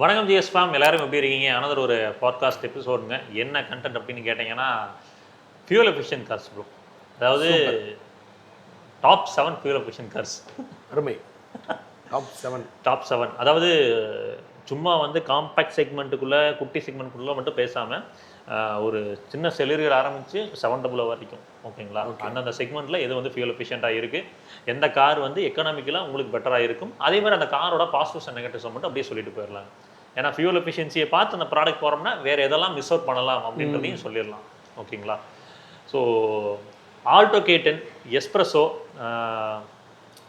வணக்கம் GS fame, எல்லாரும் எப்படி இருக்கீங்க? அனதர் ஒரு பாட்காஸ்ட் எபிசோடுங்க. என்ன கண்டென்ட் அப்படின்னு கேட்டிங்கன்னா, ஃபியூல் எஃபிஷியன்ட் கார்ஸ் ப்ரோ. அதாவது டாப் 7 ஃபியூல் எஃபிஷியன்ட் கார்ஸ். அருமை. டாப் 7. அதாவது சும்மா வந்து காம்பேக்ட் செக்மெண்ட்டுக்குள்ளே, குட்டி செக்மெண்ட்டுக்குள்ளே மட்டும் பேசாமல் ஒரு சின்ன செலரியில் ஆரம்பித்து 700 வரைக்கும், ஓகேங்களா? அந்தந்த செக்மெண்ட்டில் எது வந்து ஃபியூல் எஃபிஷியண்ட்டாக இருக்குது, எந்த கார் வந்து எக்கனாமிக்கலாக உங்களுக்கு பெட்டராக இருக்கும், அதே மாதிரி அந்த காரோட பாசிட்டிவ்ஸ் அண்ட் நெகட்டிவ்ஸை மட்டும் அப்படியே சொல்லிட்டு போயிடலாம். ஏன்னா ஃபியூல் எஃபிஷியன்சியை பார்த்து அந்த ப்ராடக்ட் போகிறோம்னா வேறு எதெல்லாம் மிஸ் அவுட் பண்ணலாம் அப்படின்றதையும் சொல்லிடலாம், ஓகேங்களா? ஸோ ஆல்டோ K10, எஸ்ப்ரெஸோ,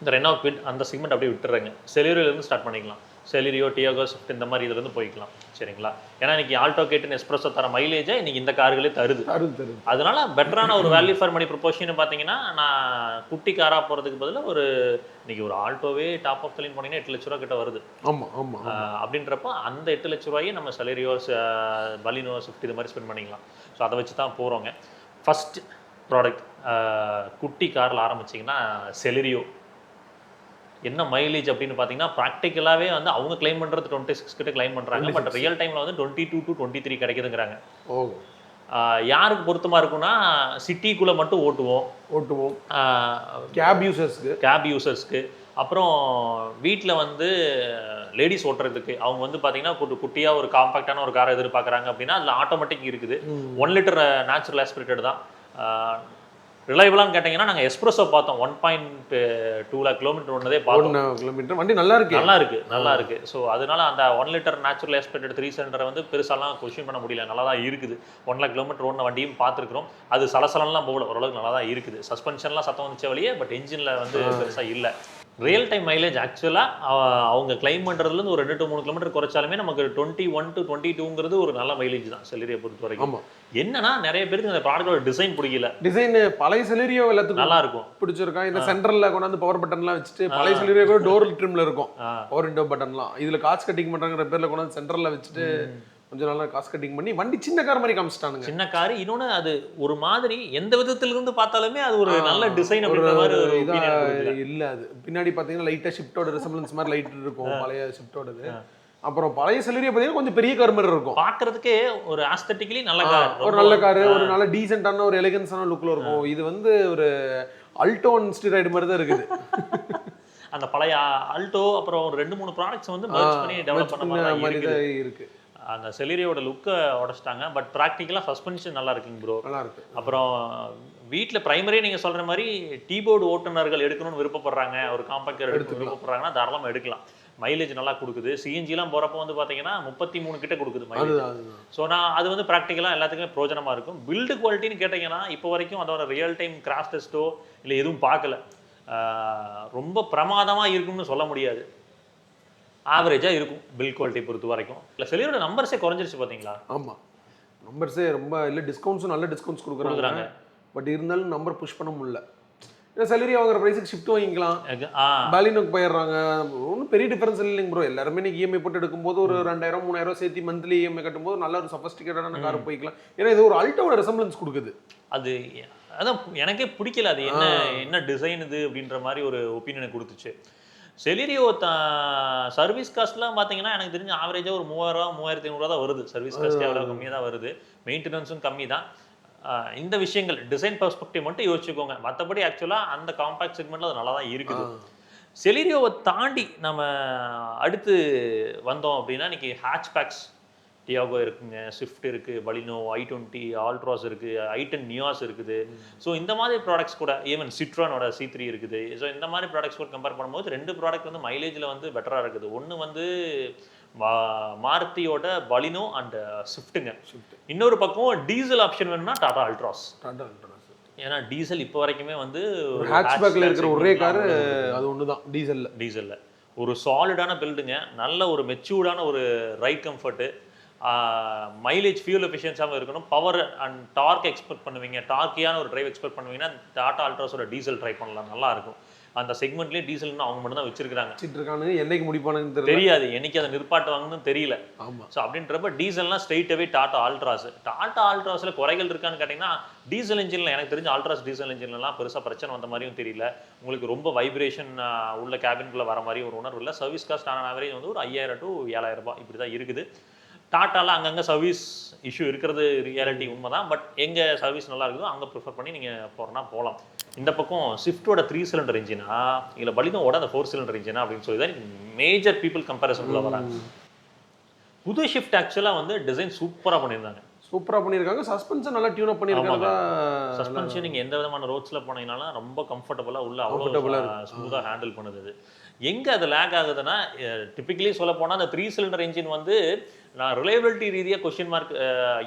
இந்த ரெனால்ட் குவிட் அந்த செக்மெண்ட் அப்படியே விட்டுறாங்க. செலரியிலேருந்து ஸ்டார்ட் பண்ணிக்கலாம். செலிரியோ, டியாகோ, ஸ்விஃப்ட் இந்த மாதிரி இதுலேருந்து போய்க்கலாம், சரிங்களா? ஏன்னா இன்றைக்கி ஆல்டோ K10, எஸ்ப்ரெஸோ தர மைலேஜை இன்றைக்கி இந்த கார்களே தருது. அதனால பெட்டரான ஒரு வேல்யூ ஃபார் மணி ப்ரொபோஷன் பார்த்தீங்கன்னா, நான் குட்டி காராக போகிறதுக்கு பதிலாக இன்றைக்கி ஒரு ஆல்டோவே டாப் ஆஃப் செல்லிங் போனீங்கன்னா 8 லட்ச ரூபா கிட்ட வருது. அப்படின்றப்போ அந்த 8 லட்ச ரூபாயை நம்ம செலரியோ, பலினோ, ஸ்விஃப்ட் இது மாதிரி ஸ்பெண்ட் பண்ணிக்கலாம். ஸோ அதை வச்சு தான் போகிறோங்க. ஃபஸ்ட் ப்ராடக்ட் குட்டி காரில் ஆரம்பிச்சிங்கன்னா செலரியோ. என்ன மைலேஜ் அப்படின்னு பார்த்தீங்கன்னா, ப்ராக்டிக்கலாகவே வந்து அவங்க கிளைம் பண்ணுறது 26 கிட்ட கிளைம் பண்ணுறாங்க. பட் ரியல் டைமில் வந்து 22 to 23 கிடைக்குதுங்கிறாங்க. யாருக்கு பொருத்தமாக இருக்குன்னா, சிட்டிக்குள்ளே மட்டும் ஓட்டுவோம் கேப் யூசர்ஸ்க்கு. அப்புறம் வீட்டில் வந்து லேடிஸ் ஓட்டுறதுக்கு அவங்க வந்து பார்த்தீங்கன்னா குட்டியாக ஒரு காம்பாக்டான ஒரு காரை எதிர்பார்க்குறாங்க அப்படின்னா அதில் ஆட்டோமேட்டிக் இருக்குது. 1 லிட்டர் நேச்சுரல் ஆஸ்பிரேட்டட் தான். ரிலையபிளான்னு கேட்டிங்கன்னா, நாங்கள் எஸ்ப்ரெஸோ பார்த்தோம். 1.2 lakh கிலோமீட்டர் ஒன்றதே பார்த்தோம். கிலோமீட்டர் வண்டி நல்லா இருக்கு. ஸோ அதனால அந்த 1 லிட்டர் நேச்சுரல் ஆஸ்பிரேட்டட் 3 சிலிண்டரை வந்து பெருசாலாம் கொஸ்டின் பண்ண முடியல. நல்லா தான் இருக்குது. 1 lakh கிலோமீட்டர் ஓடின வண்டியும் பார்த்துருக்குறோம். அது சலசலம்லாம் போகல, ஓரளவுக்கு நல்லா தான் இருக்குது. சஸ்பென்ஷன்லாம் சத்தம் வந்துச்ச வழியே, பட் என்ஜினில் வந்து பெருசாக இல்லை. ரியல் டைம் மைலேஜ் ஆக்சுவலாக அவங்க கிளைம் பண்ணுறதுலேருந்து ஒரு 2 to 3 கிலோமீட்டர் குறைச்சாலுமே நமக்கு 21 to 22ங்கிறது ஒரு நல்ல மைலேஜ் தான் செலரியை பொறுத்த வரைக்கும். என்னன்னா நிறைய பேருக்கு இந்த ப்ராடக்டோட டிசைன் பிடிக்கல. டிசைன் பழைய செலரியோ எல்லாத்துக்கும் நல்லா இருக்கும், பிடிச்சிருக்கா. இந்த சென்டரில் கொண்டாந்து பவர் பட்டன்லாம் வச்சுட்டு பழைய செலரியோ கூட டோர் ட்ரிம்ல இருக்கும், பவர் விண்டோ பட்டன்லாம். இதில் காசு கட்டிங் பண்ணுறாங்கிற பேரில் கொண்டாந்து சென்டரில் வச்சுட்டு கொஞ்சம் நல்லா காசு கட்டிங் பண்ணி வண்டி சின்ன கார் மாதிரி காமிச்சிட்டானுங்க. சின்ன கார். இன்னொன்று அது ஒரு மாதிரி எந்த விதத்திலிருந்து பார்த்தாலுமே அது ஒரு நல்ல டிசைன் அப்படின்ற மாதிரி ஒரு இதாக இல்லை. அது பின்னாடி பார்த்தீங்கன்னா லைட்டாக ஷிஃப்டோட ரிசம்பிளன்ஸ் மாதிரி லைட் இருக்கும், பழைய ஷிஃப்டோடது. அப்புறம் பழைய செலரியை பார்த்தீங்கன்னா கொஞ்சம் பெரிய கார் மாதிரி இருக்கும். பார்க்கறதுக்கே ஒரு ஆஸ்தட்டிக்கலி நல்ல கார், ஒரு நல்ல கார், ஒரு நல்ல டீசென்டான ஒரு எலிகன்ஸான லுக்கில் இருக்கும். இது வந்து ஒரு அல்டோ ஸ்டீராய்டு மாதிரி தான் இருக்குது. அந்த பழைய அல்டோ அப்புறம் ஒரு 2-3 ப்ராடக்ட்ஸ் வந்து மர்ஜ் பண்ணி டெவலப் பண்ண மாதிரி தான் இருக்கு. அந்த செலரியோட லுக்கை உடச்சிட்டாங்க. பட் ப்ராக்டிக்கலாக சஸ்பென்ஷன் நல்லா இருக்குங்க ப்ரோ, நல்லா இருக்கு. அப்புறம் வீட்டில் பிரைமரியாக நீங்கள் சொல்கிற மாதிரி டீபோர்டு ஓட்டுநர்கள் எடுக்கணும்னு விருப்பப்படுறாங்க, ஒரு காம்பேக்டர் எடுத்து விருப்பப்படுறாங்கன்னா தாராளமாக எடுக்கலாம். மைலேஜ் நல்லா கொடுக்குது. சிஎன்ஜிலாம் போகிறப்போ வந்து பார்த்தீங்கன்னா 33 கிட்ட கொடுக்குது மைலேஜ். ஸோ அது வந்து ப்ராக்டிக்கலாக எல்லாத்துக்குமே பிரோஜனமாக இருக்கும். பில்டு குவாலிட்டின்னு கேட்டிங்கன்னா இப்போ வரைக்கும் அதோட ரியல் டைம் கிராஷ் டெஸ்ட்டோ இல்லை எதுவும் பார்க்கல. ரொம்ப பிரமாதமாக இருக்கும்னு சொல்ல முடியாது, ஆவரேஜாக இருக்கும் பில் குவாலிட்டி பொறுத்த வரைக்கும். இல்லை செலரியோட நம்பர்ஸே குறைஞ்சிருச்சு பார்த்தீங்களா? ஆமாம், நம்பர்ஸே ரொம்ப இல்லை. டிஸ்கவுண்ட்ஸும் நல்ல டிஸ்கவுண்ட்ஸ் கொடுக்குறாங்க. பட் இருந்தாலும் நம்பர் புஷ் பண்ண முடியல. ஏன்னா செலரி வாங்குற ப்ரைஸுக்கு ஷிஃப்ட் வாங்கிக்கலாம், பாலினோக்கு போயிடுறாங்க. ஒன்றும் பெரிய டிஃபரன்ஸ் இல்லைங்க ப்ரோ. எல்லாருமே நீங்கள் இஎம்ஐ போட்டு எடுக்கும்போது ஒரு 2000-3000 சேர்த்து மந்த்லி இஎம்ஐ கட்டும்போது நல்ல ஒரு சஃபஸ்டிகேட்டான கார் போய்க்கலாம். ஏன்னா இது ஒரு அல்டோட ரெசம்பிளன்ஸ் கொடுக்குது. அதான் எனக்கே பிடிக்கல. அது என்ன டிசைன் இது அப்படின்ற மாதிரி ஒரு ஒப்பீனியனை கொடுத்துச்சு. செலரியோ சர்வீஸ் காஸ்ட்லாம் பார்த்தீங்கன்னா எனக்கு தெரிஞ்ச ஆவரேஜாக ஒரு 3000-3500 தான் வருது. சர்வீஸ் காஸ்ட்டே அவ்வளோ கம்மியாக தான் வருது. மெயின்டெனன்ஸும் கம்மி தான். இந்த விஷயங்கள் டிசைன் பெர்ஸ்பெக்டிவ் மட்டும் யோசிச்சுக்கோங்க. மற்றபடி ஆக்சுவலாக அந்த காம்பேக்ட் செக்மெண்ட்டில் அது நல்லா தான் இருக்குது. செலரியோவை தாண்டி நம்ம அடுத்து வந்தோம் அப்படின்னா இன்றைக்கி ஹேட்ச்பேக்ஸ் டியாகோ இருக்குங்க, ஸ்விஃப்ட் இருக்குது, பலினோ, i20, ஆல்ட்ராஸ் இருக்குது, i10 நியாஸ் இருக்குது. ஸோ இந்த மாதிரி ப்ராடக்ட்ஸ் கூட, ஈவன் சிட்ரானோட C3 இருக்குது. ஸோ இந்த மாதிரி ப்ராடக்ட்ஸ் கூட கம்பேர் பண்ணும்போது 2 ப்ராடக்ட் வந்து மைலேஜில் வந்து பெட்டராக இருக்குது. ஒன்று வந்து மாருதியோட பலினோ அண்ட் ஸ்விஃப்ட்டுங்க. இன்னொரு பக்கம் டீசல் ஆப்ஷன் வேணும்னா டாடா அல்ட்ராஸ். ஏன்னா டீசல் இப்போ வரைக்குமே வந்து ஹேட்ச்பேக்கில் இருக்கிற ஒரே கார் அது ஒன்று தான் டீசலில் ஒரு சாலிடான பில்டுங்க, நல்ல ஒரு மெச்சூர்டான ஒரு ரைட் கம்ஃபர்ட்டு, மைலேஜ் ஃபியூல் எஃபிஷியன்ஸாகவும் இருக்கணும், பவர் அண்ட் டார்க் எக்ஸ்பெக்ட் பண்ணுவீங்க, டார்க்கியான ஒரு டிரைவ் எக்ஸ்பெக்ட் பண்ணுவீங்கன்னா டாடா அல்ட்ராஸோட டீசல் ட்ரை பண்ணலாம், நல்லாயிருக்கும். அந்த செக்மெண்ட்லேயே டீசல் இன்னும் அவங்க மட்டும் தான் வச்சிருக்காங்க. வச்சிருக்கானு என்னைக்கு முடிப்பானுன்னு தெரியாது, என்னைக்கு அதை நிற்பாட்டுவாங்கன்னு தெரியல. ஆமா. ஸோ அப்படின்றப்ப டீசல்லாம் ஸ்ட்ரெயிட்டாகவே டாடா ஆல்ட்ராஸில் குறைகள் இருக்கான்னு கேட்டிங்கன்னா, டீசல் இன்ஜினில் எனக்கு தெரிஞ்ச ஆல்ட்ராஸ் டீசல் இன்ஜின்லாம் பெருசாக பிரச்சனை வந்த மாதிரியும் தெரியல. உங்களுக்கு ரொம்ப வைப்ரேஷன் உள்ள கேபின்குள்ளே வர மாதிரி ஒரு உணர்வு இல்லை. சர்வீஸ் காஸ்ட் ஆன் ஆவரேஜ் வந்து ஒரு 5000 to 7000 இப்படி தான் இருக்குது. டாட்டாவில் அங்கங்கே சர்வீஸ் இஷ்யூ இருக்கிறது ரியாலிட்டி உண்மை தான். பட் எங்கே சர்வீஸ் நல்லா இருக்குதோ அங்கே ப்ரிஃபர் பண்ணி நீங்கள் போகிறனா போகலாம். இந்த பக்கம் ஸ்விஃப்டோட 3 சிலிண்டர் இன்ஜினா இல்லை பலினோவோட அந்த 4 சிலிண்டர் இன்ஜினா அப்படின்னு சொல்லி தான் மேஜர் பீப்புள் கம்பேரிசனில் வராங்க. புது ஷிஃப்ட் ஆக்சுவலாக வந்து டிசைன் சூப்பராக பண்ணியிருந்தாங்க. சூப்பராக பண்ணியிருக்காங்க. சஸ்பென்ஷன் நல்லா டியூன் அப் பண்ணியிருக்காங்க. சஸ்பென்ஷன் நீங்கள் எந்த விதமான ரோட்ஸில் போனீங்கனாலும் ரொம்ப கம்ஃபர்டபுளாக உள்ள அவ்வளோ ஸ்மூத்தாக ஹேண்டில் பண்ணுது. எங்கே அது லேக் ஆகுதுன்னா, டிப்பிக்கலி சொல்ல போனால் அந்த 3 சிலிண்டர் இன்ஜின் வந்து நான் ரிலையபிலிட்டி ரீதியாக கொஸ்டின் மார்க்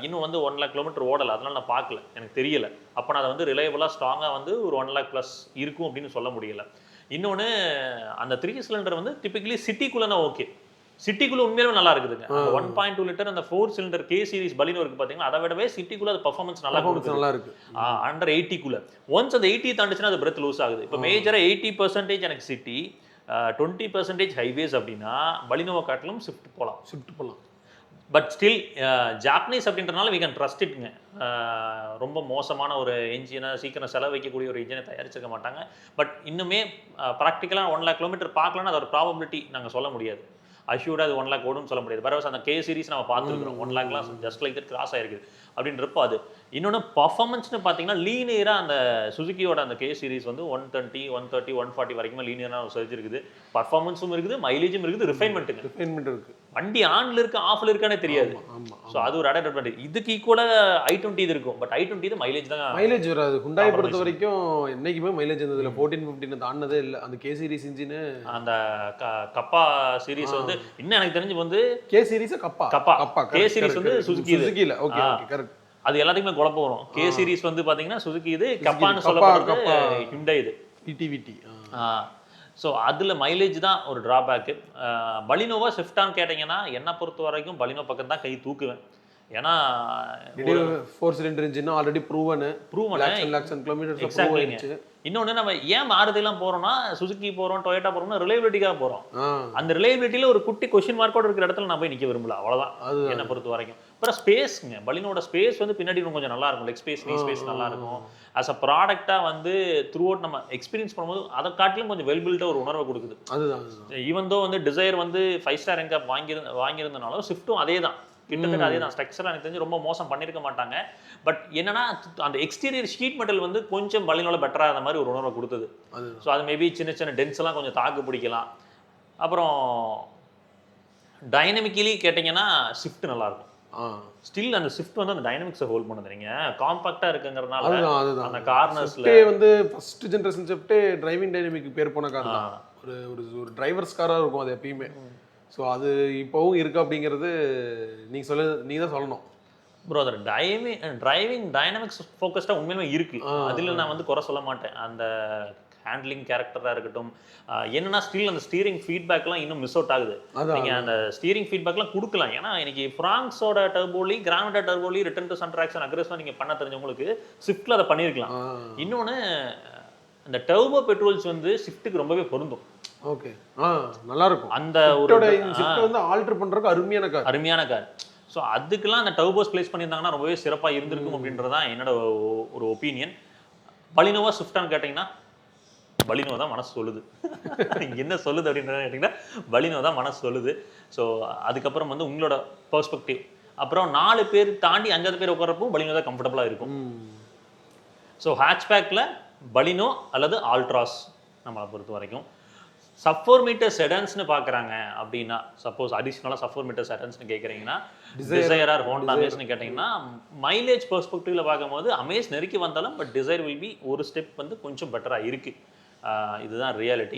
இன்னும் வந்து 1 lakh கிலோமீட்டர் ஓடலை, அதனால் நான் பார்க்கல, எனக்கு தெரியல. அப்போ நான் அதை வந்து ரிலையபிளாக ஸ்ட்ராங்காக வந்து ஒரு 1 lakh ப்ளஸ் இருக்கும் அப்படின்னு சொல்ல முடியல. இன்னொன்று அந்த 3 சிலிண்டர் வந்து டிப்பிக்கலி சிட்டிக்குள்ளேனா ஓகே, சிட்டிக்குள்ள உண்மையிலுமே நல்லா இருக்குதுங்க. 1.2 லிட்டர் அந்த 4 சிலிண்டர் கே சீரிஸ் பலினோ இருக்கு பாத்தீங்கன்னா, அதை விடவே சிட்டிக்குள்ள அது பெர்ஃபார்மன்ஸ் நல்லா இருக்கு. அண்டர் 80 குள்ள ஒன்ஸ் அந்த 80 தாண்டிச்சுன்னா அது பிரெத் லூஸ் ஆகுது. இப்போ மேஜரா 80% எனக்கு சிட்டி, 20% ஹைவேஸ் அப்படின்னா பலினோவை காட்டிலும் ஷிஃப்ட் போகலாம். பட் ஸ்டில் ஜாப்பனீஸ் அப்படின்றனால வி கேன் ட்ரஸ்ட் இட்ங்க. ரொம்ப மோசமான ஒரு என்ஜினை சீக்கிரம் செலவு வைக்கக்கூடிய ஒரு இன்ஜினை தயாரிச்சிருக்க மாட்டாங்க. பட் இன்னுமே ப்ராக்டிக்கலாக 1 lakh கிலோமீட்டர் பார்க்கலான்னு அதோட ப்ராபபிலிட்டி நாங்கள் சொல்ல முடியாது. அஷ்யூர்டாக அது 1 lakh ஓடுன்னு சொல்ல முடியாது. பரவாயில்ல, அந்த கே சீரிஸ் நம்ம பார்த்துருக்கோம் 1 lakhலாம் ஜஸ்ட் லைக் தட் கிராஸ் ஆகிருக்குது அப்படின்றப்போ அது. இன்னொன்று பர்ஃபார்மன்ஸ்னு பார்த்தீங்கன்னா லீனியராக அந்த சுசுக்கியோட அந்த கே சீரிஸ் வந்து 120, 130, 140 வரைக்குமே லீனியராக சர்ஜ் இருக்குது. பர்ஃபார்மன்ஸும் இருக்குது, மைலேஜும் இருக்குது, ரிஃபைன்மெண்ட் இருக்குது. வண்டி ஆன்ல இருக்கு ஆஃப்ல இருக்கானே தெரியாது. ஸோ அது ஒரு அடட் அட்வான்டேஜ். இதுக்கு ஈக்குவலாக i20 இது இருக்கும். பட் i20 இது மைலேஜ் தான், மைலேஜ் வராது. ஹுண்டாயை பொறுத்த வரைக்கும் என்னைக்குமே மைலேஜ் இருந்ததில்ல. 14-15 தாண்டதே இல்லை அந்த கே சீரிஸ் இன்ஜின். அந்த கப்பா சீரிஸ் வந்து இன்னும் எனக்கு தெரிஞ்சு வந்து கே சீரிஸ் கப்பா கே சீரிஸ் வந்து சுசுக்கில. Okay correct. அது எல்லாத்துக்குமே குழப்பம் வரும். கே சீரிஸ் வந்து பாத்தீங்கன்னா சுசுகி இது, கப்பான்னு சொல்லப்படுறது ஹுண்டாய் இது டிவிடி. ஸோ அதில் மைலேஜ் தான் ஒரு ட்ராபேக்கு. பலினோவா ஸ்விஃப்டான்னு கேட்டிங்கன்னா என்னை பொறுத்த வரைக்கும் பலினோ பக்கம் தான் கை தூக்குவேன். ஏன்னா 4 cylinder engine already proven kilometre exactly. இன்னொன்று நம்ம ஏன் மாருதிலாம் போகிறோம்னா, சுசுக்கி போகிறோம், டொயோட்டா போகிறோம்னா ரிலையபிலிட்டிக்காக போகிறோம். அந்த ரிலையபிலிட்டியில் ஒரு குட்டி கொஸ்டின் மார்க்கோட இருக்கிற இடத்துல நான் போய் நிற்க விரும்பல, அவ்வளோதான் என்னை பொறுத்த வரைக்கும். அப்புறம் ஸ்பேஸ்ங்க, பலினோட ஸ்பேஸ் வந்து பின்னாடி கொஞ்சம் நல்லா இருக்கும். லெக் ஸ்பேஸ், நீ ஸ்பேஸ் நல்லா இருக்கும். ஆஸ் அ ப்ராடக்டாக வந்து த்ரூ அவுட் நம்ம எக்ஸ்பீரியன்ஸ் பண்ணும்போது அதை காட்டிலும் கொஞ்சம் வெல் பில்டாக ஒரு உணர்வை கொடுக்குது. அதுதான் ஈவன் தோ வந்து டிசைர் வந்து 5 ஸ்டார் ரேங்க் வாங்கியிருந்தனாலும் ஸ்விஃப்ட்டும் அதே தான், கிட்டத்தட்ட அதே தான். ஸ்ட்ரக்சர் எனக்கு தெரிஞ்சு ரொம்ப மோசம் பண்ணியிருக்க மாட்டாங்க. பட் என்னன்னா அந்த எக்ஸ்டீரியர் ஷீட் மெட்டல் வந்து கொஞ்சம் பலினோட பெட்டராக இருந்த மாதிரி ஒரு உணர்வை கொடுத்தது. ஸோ அது மேபி சின்ன சின்ன டென்ஸ் எல்லாம் கொஞ்சம் தாக்கு பிடிக்கலாம். அப்புறம் டைனமிக்கலி கேட்டிங்கன்னா ஷிஃப்ட் நல்லாயிருக்கும். ஸ்டில் அந்த ஷிஃப்ட் வந்து அந்த டைனமிக்ஸை ஹோல்ட் பண்ணுறீங்க, காம்பாக்டாக இருக்குங்கிறதுனால அந்த கார்னர்ஸில் வந்து ஃபர்ஸ்ட் ஜென்ரேஷன் ஷிஃப்ட்டே டிரைவிங் டைனமிக் பேர் போன கார் தான். ஒரு டிரைவர்ஸ் காராக இருக்கும் அது எப்பயுமே. ஸோ அது இப்போவும் இருக்குது அப்படிங்கிறது நீ தான் சொல்லணும் ப்ரோ. அது டிரைவிங் டைனமிக்ஸ் ஃபோக்கஸ்டாக உண்மையுமே இருக்குது. அதில் நான் வந்து குறை சொல்ல மாட்டேன். அந்த ஹேண்ட்லிங் கேரக்டராக இருக்கட்டும், என்னன்னா ஸ்டில் அந்த ஸ்டீரிங் ஃபீட்பேக்லாம் இன்னும் மிஸ் அவுட் ஆகுது. நீங்கள் அந்த ஸ்டீரிங் ஃபீட்பேக்லாம் கொடுக்கலாம். ஏன்னா இன்னைக்கு ஃப்ராங்ஸோட டர்போலி, கிராவிட்டா டர்போலி, ரிட்டர்ன் டு சென்டர் ஆக்ஷன் அக்ரெஸ்ஸாக நீங்கள் பண்ண தெரிஞ்சவங்களுக்கு ஸ்விஃப்ட்டில் அதை பண்ணியிருக்கலாம். இன்னொன்று அந்த டர்போ பெட்ரோல்ஸ் வந்து ஷிஃப்ட்டுக்கு ரொம்பவே பொருந்தும். ஓகே, நல்லா இருக்கும். அந்த ஒரு ஷிஃப்ட் வந்து ஆல்டர் பண்ணுறதுக்கு அருமையான கார். ஸோ அதுக்கெல்லாம் அந்த டர்போஸ் பிளேஸ் பண்ணியிருந்தாங்கன்னா ரொம்பவே சிறப்பாக இருந்திருக்கும் அப்படின்றதான் என்னோட ஒரு ஒப்பீனியன். பலினோவா ஸ்விஃப்டான்னு கேட்டிங்கன்னா பலினோ தான் மனசு சொல்லுது. என்ன சொல்லுது அப்படின்றத கேட்டிங்கன்னா பலினோ தான் மனசு சொல்லுது. ஸோ அதுக்கப்புறம் வந்து உங்களோட பெர்ஸ்பெக்டிவ். அப்புறம் 4 பேர் தாண்டி 5வது பேர் உட்காரப்போ பலினோ தான் கம்ஃபர்டபுளாக இருக்கும். ஸோ ஹேட்ச்பேக்கில் பலினோ அல்லது ஆல்ட்ராஸ் நம்மளை பொறுத்த வரைக்கும். சப்-4 மீட்டர் செடான்ஸ்னு பார்க்குறாங்க அப்படின்னா, சப்போஸ் அடிஷ்னலாக சப்-4 மீட்டர் செடான்ஸ்னு கேட்குறீங்கன்னா, டிசைர் ஆர் ஹோண்டா அமேஸ்னு கேட்டிங்கன்னா, மைலேஜ் பெர்ஸ்பெக்டிவில் பார்க்கும்போது அமேஸ் நெருக்கி வந்தாலும் பட் டிசைர் வில் பி ஒரு ஸ்டெப் வந்து கொஞ்சம் பெட்டராக இருக்குது. இதுதான் ரியாலிட்டி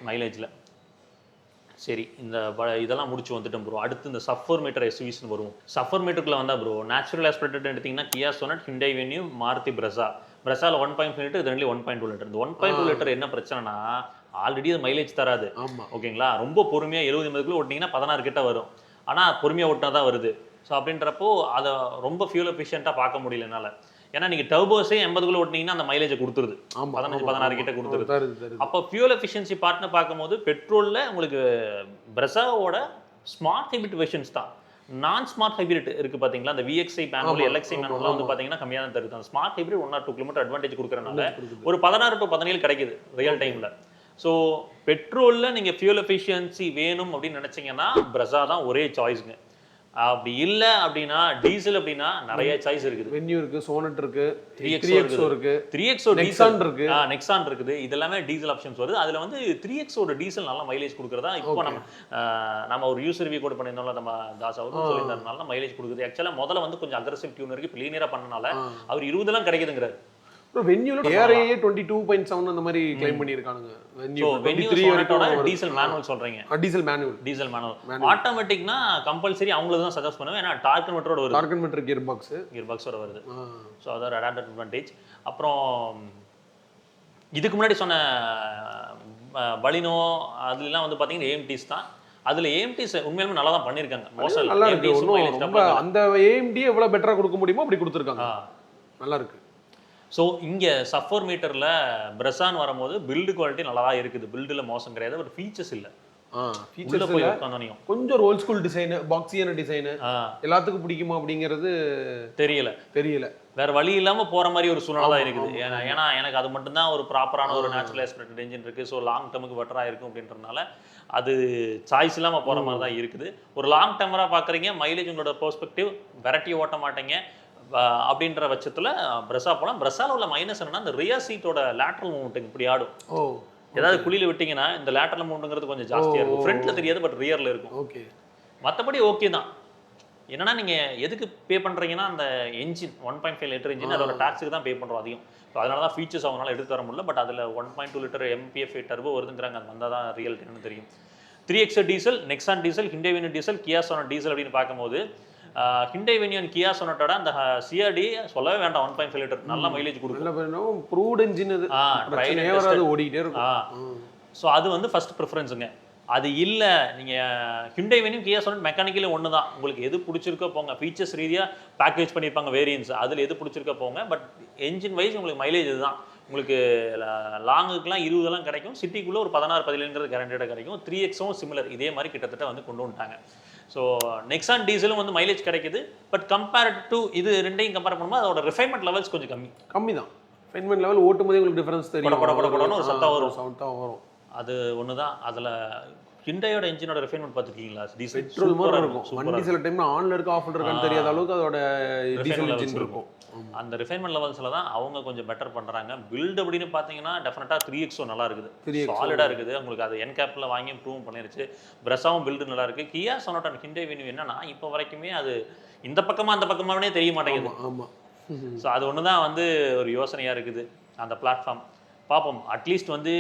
மைலேஜில். சரி, இதெல்லாம் முடிச்சு வந்துட்டோம் ப்ரோ. அடுத்து இந்த சப்-4 மீட்டர் எஸ்யூவிஸ்னு வருவோம். சப்-4 மீட்டருக்குள்ள வந்தால் ப்ரோ நேச்சுரல் ஆஸ்பெக்ட் எடுத்திங்கன்னா Kia Sonet, Hyundai Venue, Maruti பிரஸாவில் 1.5 லிட்டர், இது 1.2 லிட்டர். இந்த 1.2 லிட்டர் என்ன பிரச்சனைனா ஆல்ரெடி அது மைலேஜ் தராது. ஓகேங்களா, ரொம்ப பொறுமையாக 70-80 ஓட்டிங்கன்னா 16 கிட்ட வரும். ஆனால் பொறுமையாக ஓட்டினா தான் வருது. ஸோ அப்படின்றப்போ அதை ரொம்ப ஃபியூல் எஃபிஷியண்ட்டாக பார்க்க முடியல என்னால். ஏன்னா நீங்கள் டர்போஸே 80 ஓட்டினீங்கன்னா அந்த மைலேஜை கொடுத்துருது, 15-16 கிட்ட கொடுத்துருது. அப்போ ஃபியூல் எஃபிஷியன்சி பார்ட்னு பார்க்கும்போது பெட்ரோலில் உங்களுக்கு பிரெசாவோட ஸ்மார்ட் ஹைபிரிட் வெர்ஷன்ஸ் தான். நான் ஸ்மார்ட் ஹைபிரிட் இருக்கு பாத்தீங்களா, அந்த VXI மேனுவல் LXI மேனுவல் வந்து பாத்தீங்கன்னா கம்மியாக தான் தருது. அந்த smart hybrid 1 or 2 kilometre advantage கொடுக்கறனால ஒரு 16 to 17 கிடைக்குது ரியல் டைம்ல. ஸோ பெட்ரோலில் நீங்கள் ஃபியூல் எஃபிஷியன்சி வேணும் அப்படின்னு நினச்சிங்கன்னா பிரெசா தான் ஒரே சாய்ஸுங்க. அப்படி இல்லை அப்படின்னா டீசல் அப்படின்னா நிறைய சாய்ஸ் இருக்குது. வென்யூ இருக்கு, சோனட் இருக்கு, 3XO இருக்கு, 3XO நெக்ஸான் இருக்கு, நெக்ஸான் இருக்குது. இது எல்லாமே டீசல் ஆப்ஷன்ஸ் வருது. அதுல வந்து 3XO டீசல் நல்லா மைலேஜ் கொடுக்குறதா இப்போ நம்ம ஒரு யூசர் ரிவ்யூ கூட பண்ணியிருந்தோம்ல, நம்ம தாஸ் அவரும் சொல்லியிருந்தாருனால மைலேஜ் கொடுக்குது. ஆக்சுவலாக முதல்ல வந்து கொஞ்சம் அக்ரெசிவ் டியூன் இருக்கு, இப்போ லீனியரா பண்ணனால அவர் 20 கிடைக்குதுங்கிறாரு. வென்யூல ARAA 22.7 அந்த மாதிரி கிளைம் பண்ணிருக்கானுங்க. வென்யூ 23 வரைக்கும் டீசல் மேனுவல் சொல்றீங்க. டீசல் மேனுவல் ஆட்டோமேட்டிக்னா கம்பல்சரி அவங்களுக்கு தான் சஜஸ்ட் பண்ணுவேன். ஏன்னா டார்க் கன்வெர்ட்டரோட வருது, டார்க் கன்வெர்ட்டர் கியர் பாக்ஸோட வருது. ஸோ அதான் அடாப்டட் அட்வான்டேஜ். அப்புறம் இதுக்கு முன்னாடி சொன்ன பலினோ அதுலாம் வந்து பாத்தீங்கன்னா AMTs தான். அதுல AMTs உண்மையிலுமே நல்லா தான் பண்ணிருக்காங்க. மோஸ்ட் நல்லா இருக்கு. ரொம்ப அந்த AMD எவ்வளவு பெட்டரா கொடுக்க முடியுமோ அப்படி கொடுத்துருக்காங்க. நல்லா இருக்கு. ஸோ இங்கே சஃபர் மீட்டரில் பிரெசான் வரும்போது பில்டு குவாலிட்டி நல்லா தான் இருக்குது. பில்டில் மோசம் கிடையாது, பட் ஃபீச்சர்ஸ் இல்லை. ஃபீச்சர்ஸ் போய் உட்காந்தோனையும் கொஞ்சம் ஒரு ஓல்ட் ஸ்கூல் டிசைனு, பாக்ஸியான டிசைனு எல்லாத்துக்கும் பிடிக்குமா அப்படிங்கிறது தெரியல. வேற வழி இல்லாமல் போகிற மாதிரி ஒரு சூழ்நிலை தான் இருக்குது. ஏன்னா எனக்கு அது மட்டும்தான் ஒரு ப்ராப்பரான ஒரு நேச்சுரல் ஆஸ்பிரேட்டட் என்ஜின் இருக்குது. ஸோ லாங் டேர்முக்கு பெட்டராக இருக்கும் அப்படின்றதுனால அது சாய்ஸ் இல்லாமல் போகிற மாதிரி தான் இருக்குது. ஒரு லாங் டேர்மராக பார்க்குறீங்க, மைலேஜ் உங்களோட பெர்ஸ்பெக்டிவ் வெரைட்டி ஓட்ட மாட்டீங்க அப்படின்ற பட்சத்தில் பிரெசா போகலாம். பிரெசாவில் உள்ள மைனஸ் என்னன்னா, இந்த ரியர் சீட்டோட லேட்ரல் மூவ்மெண்ட் இப்படி ஆடும். ஏதாவது குழியில் விட்டீங்கன்னா இந்த லேட்ரல் மூவ்மெண்ட்ங்கிறது கொஞ்சம் ஜாஸ்தியாக இருக்கும். ஃப்ரண்ட்ல தெரியாது, பட் ரியரில் இருக்கும். ஓகே, மற்றபடி ஓகே தான். என்னன்னா நீங்கள் எதுக்கு பே பண்ணுறீங்கன்னா, அந்த என்ஜின் 1.5 லிட்டர் என்ஜின் அதோட டாக்ஸுக்கு தான் பே பண்ணுறோம் அதிகம். ஸோ அதனால தான் ஃபீச்சர்ஸ் அவங்களால எடுத்து வர முடியல. பட் அதில் 1.2 லிட்டர் MPFI டர்போ வருதுங்கிறாங்க. அது வந்தால் தான் ரியல் என்னன்னு தெரியும். 3XO diesel, Nexon diesel, Hyundai Venue diesel, Kia Sonet diesel அப்படின்னு பார்க்கும்போது ஹிண்டே வென்யூ அண்ட் கியா சொனட்டோட அந்த CRD சொல்லவே வேண்டாம். 1.5 லிட்டர் நல்ல மைலேஜ் கொடுக்கும். ப்ரூவ்ட் என்ஜின் அது, பிரச்சனையே வராது, ஓடிட்டே இருக்கும். ஸோ அது வந்து ஃபர்ஸ்ட் ப்ரிஃபரன்ஸுங்க. அது இல்லை, நீங்கள் ஹிண்டே வென்யூ கியா சொனட் மெக்கானிக்கலி ஒன்று தான். உங்களுக்கு எது பிடிச்சிருக்கோ போங்க. ஃபீச்சர்ஸ் ரீதியாக பேக்கேஜ் பண்ணியிருப்பாங்க வேரியன்ஸ், அதில் எது பிடிச்சிருக்கோ போங்க. பட் என்ஜின் வைஸ் உங்களுக்கு மைலேஜ் இதுதான். உங்களுக்கு லாங்குக்குலாம் 20 கிடைக்கும், சிட்டிக்குள்ளே ஒரு 16-17 கேரண்டடாக கிடைக்கும். 3XO சிமிலர் இதே மாதிரி கிட்டத்தட்ட வந்து கொண்டு வந்துட்டாங்க. ஸோ நெக்ஸான் டீசலும் வந்து மைலேஜ் கிடைக்குது. பட் கம்பேர்ட் டு இது ரெண்டையும் கம்பேர் பண்ணும்போது அதோட ரிஃபைன்மெண்ட் லெவல்ஸ் கொஞ்சம் கம்மி தான். ரிஃபைன்மெண்ட் லெவல் ஓட்டும் போதே உங்களுக்கு டிஃபரன்ஸ் தெரியும். படன்னு ஒரு சத்தம் வரும். அது ஒன்று தான். அதில் ஹிண்டையோட என்ஜினோட ரிஃபைன்மெண்ட் பார்த்துருக்கீங்களா? பெட்ரோல் மாதிரி இருக்கும். வண்டி சில டைம்ல ஆன்ல இருக்கு, ஆஃப்ல இருக்கான்னு தெரியாத அளவுக்கு அதோட டீசல் என்ஜின் இருக்கும். அந்த ரிஃபைன்மெண்ட் லெவல்ஸில் தான் அவங்க கொஞ்சம் பெட்டர் பண்ணுறாங்க. பில்டு அப்படின்னு பார்த்தீங்கன்னா டெஃபினட்டாக 3XO நல்லா இருக்குது, சாலிடாக இருக்குது. உங்களுக்கு அது என்கேப்பில் வாங்கி ப்ரூவ் பண்ணிருச்சு. பிரெசாவும் பில்டு நல்லா இருக்குது. கியா சொனட் அண்ட் ஹிண்டே வென்யூ என்னன்னா இப்போ வரைக்குமே அது இந்த பக்கமாக அந்த பக்கமாகவே தெரிய மாட்டேங்குது. ஆமாம். ஸோ அது ஒன்று தான் வந்து ஒரு யோசனையாக இருக்குது அந்த பிளாட்ஃபார்ம். பார்ப்போம். அட்லீஸ்ட் வந்து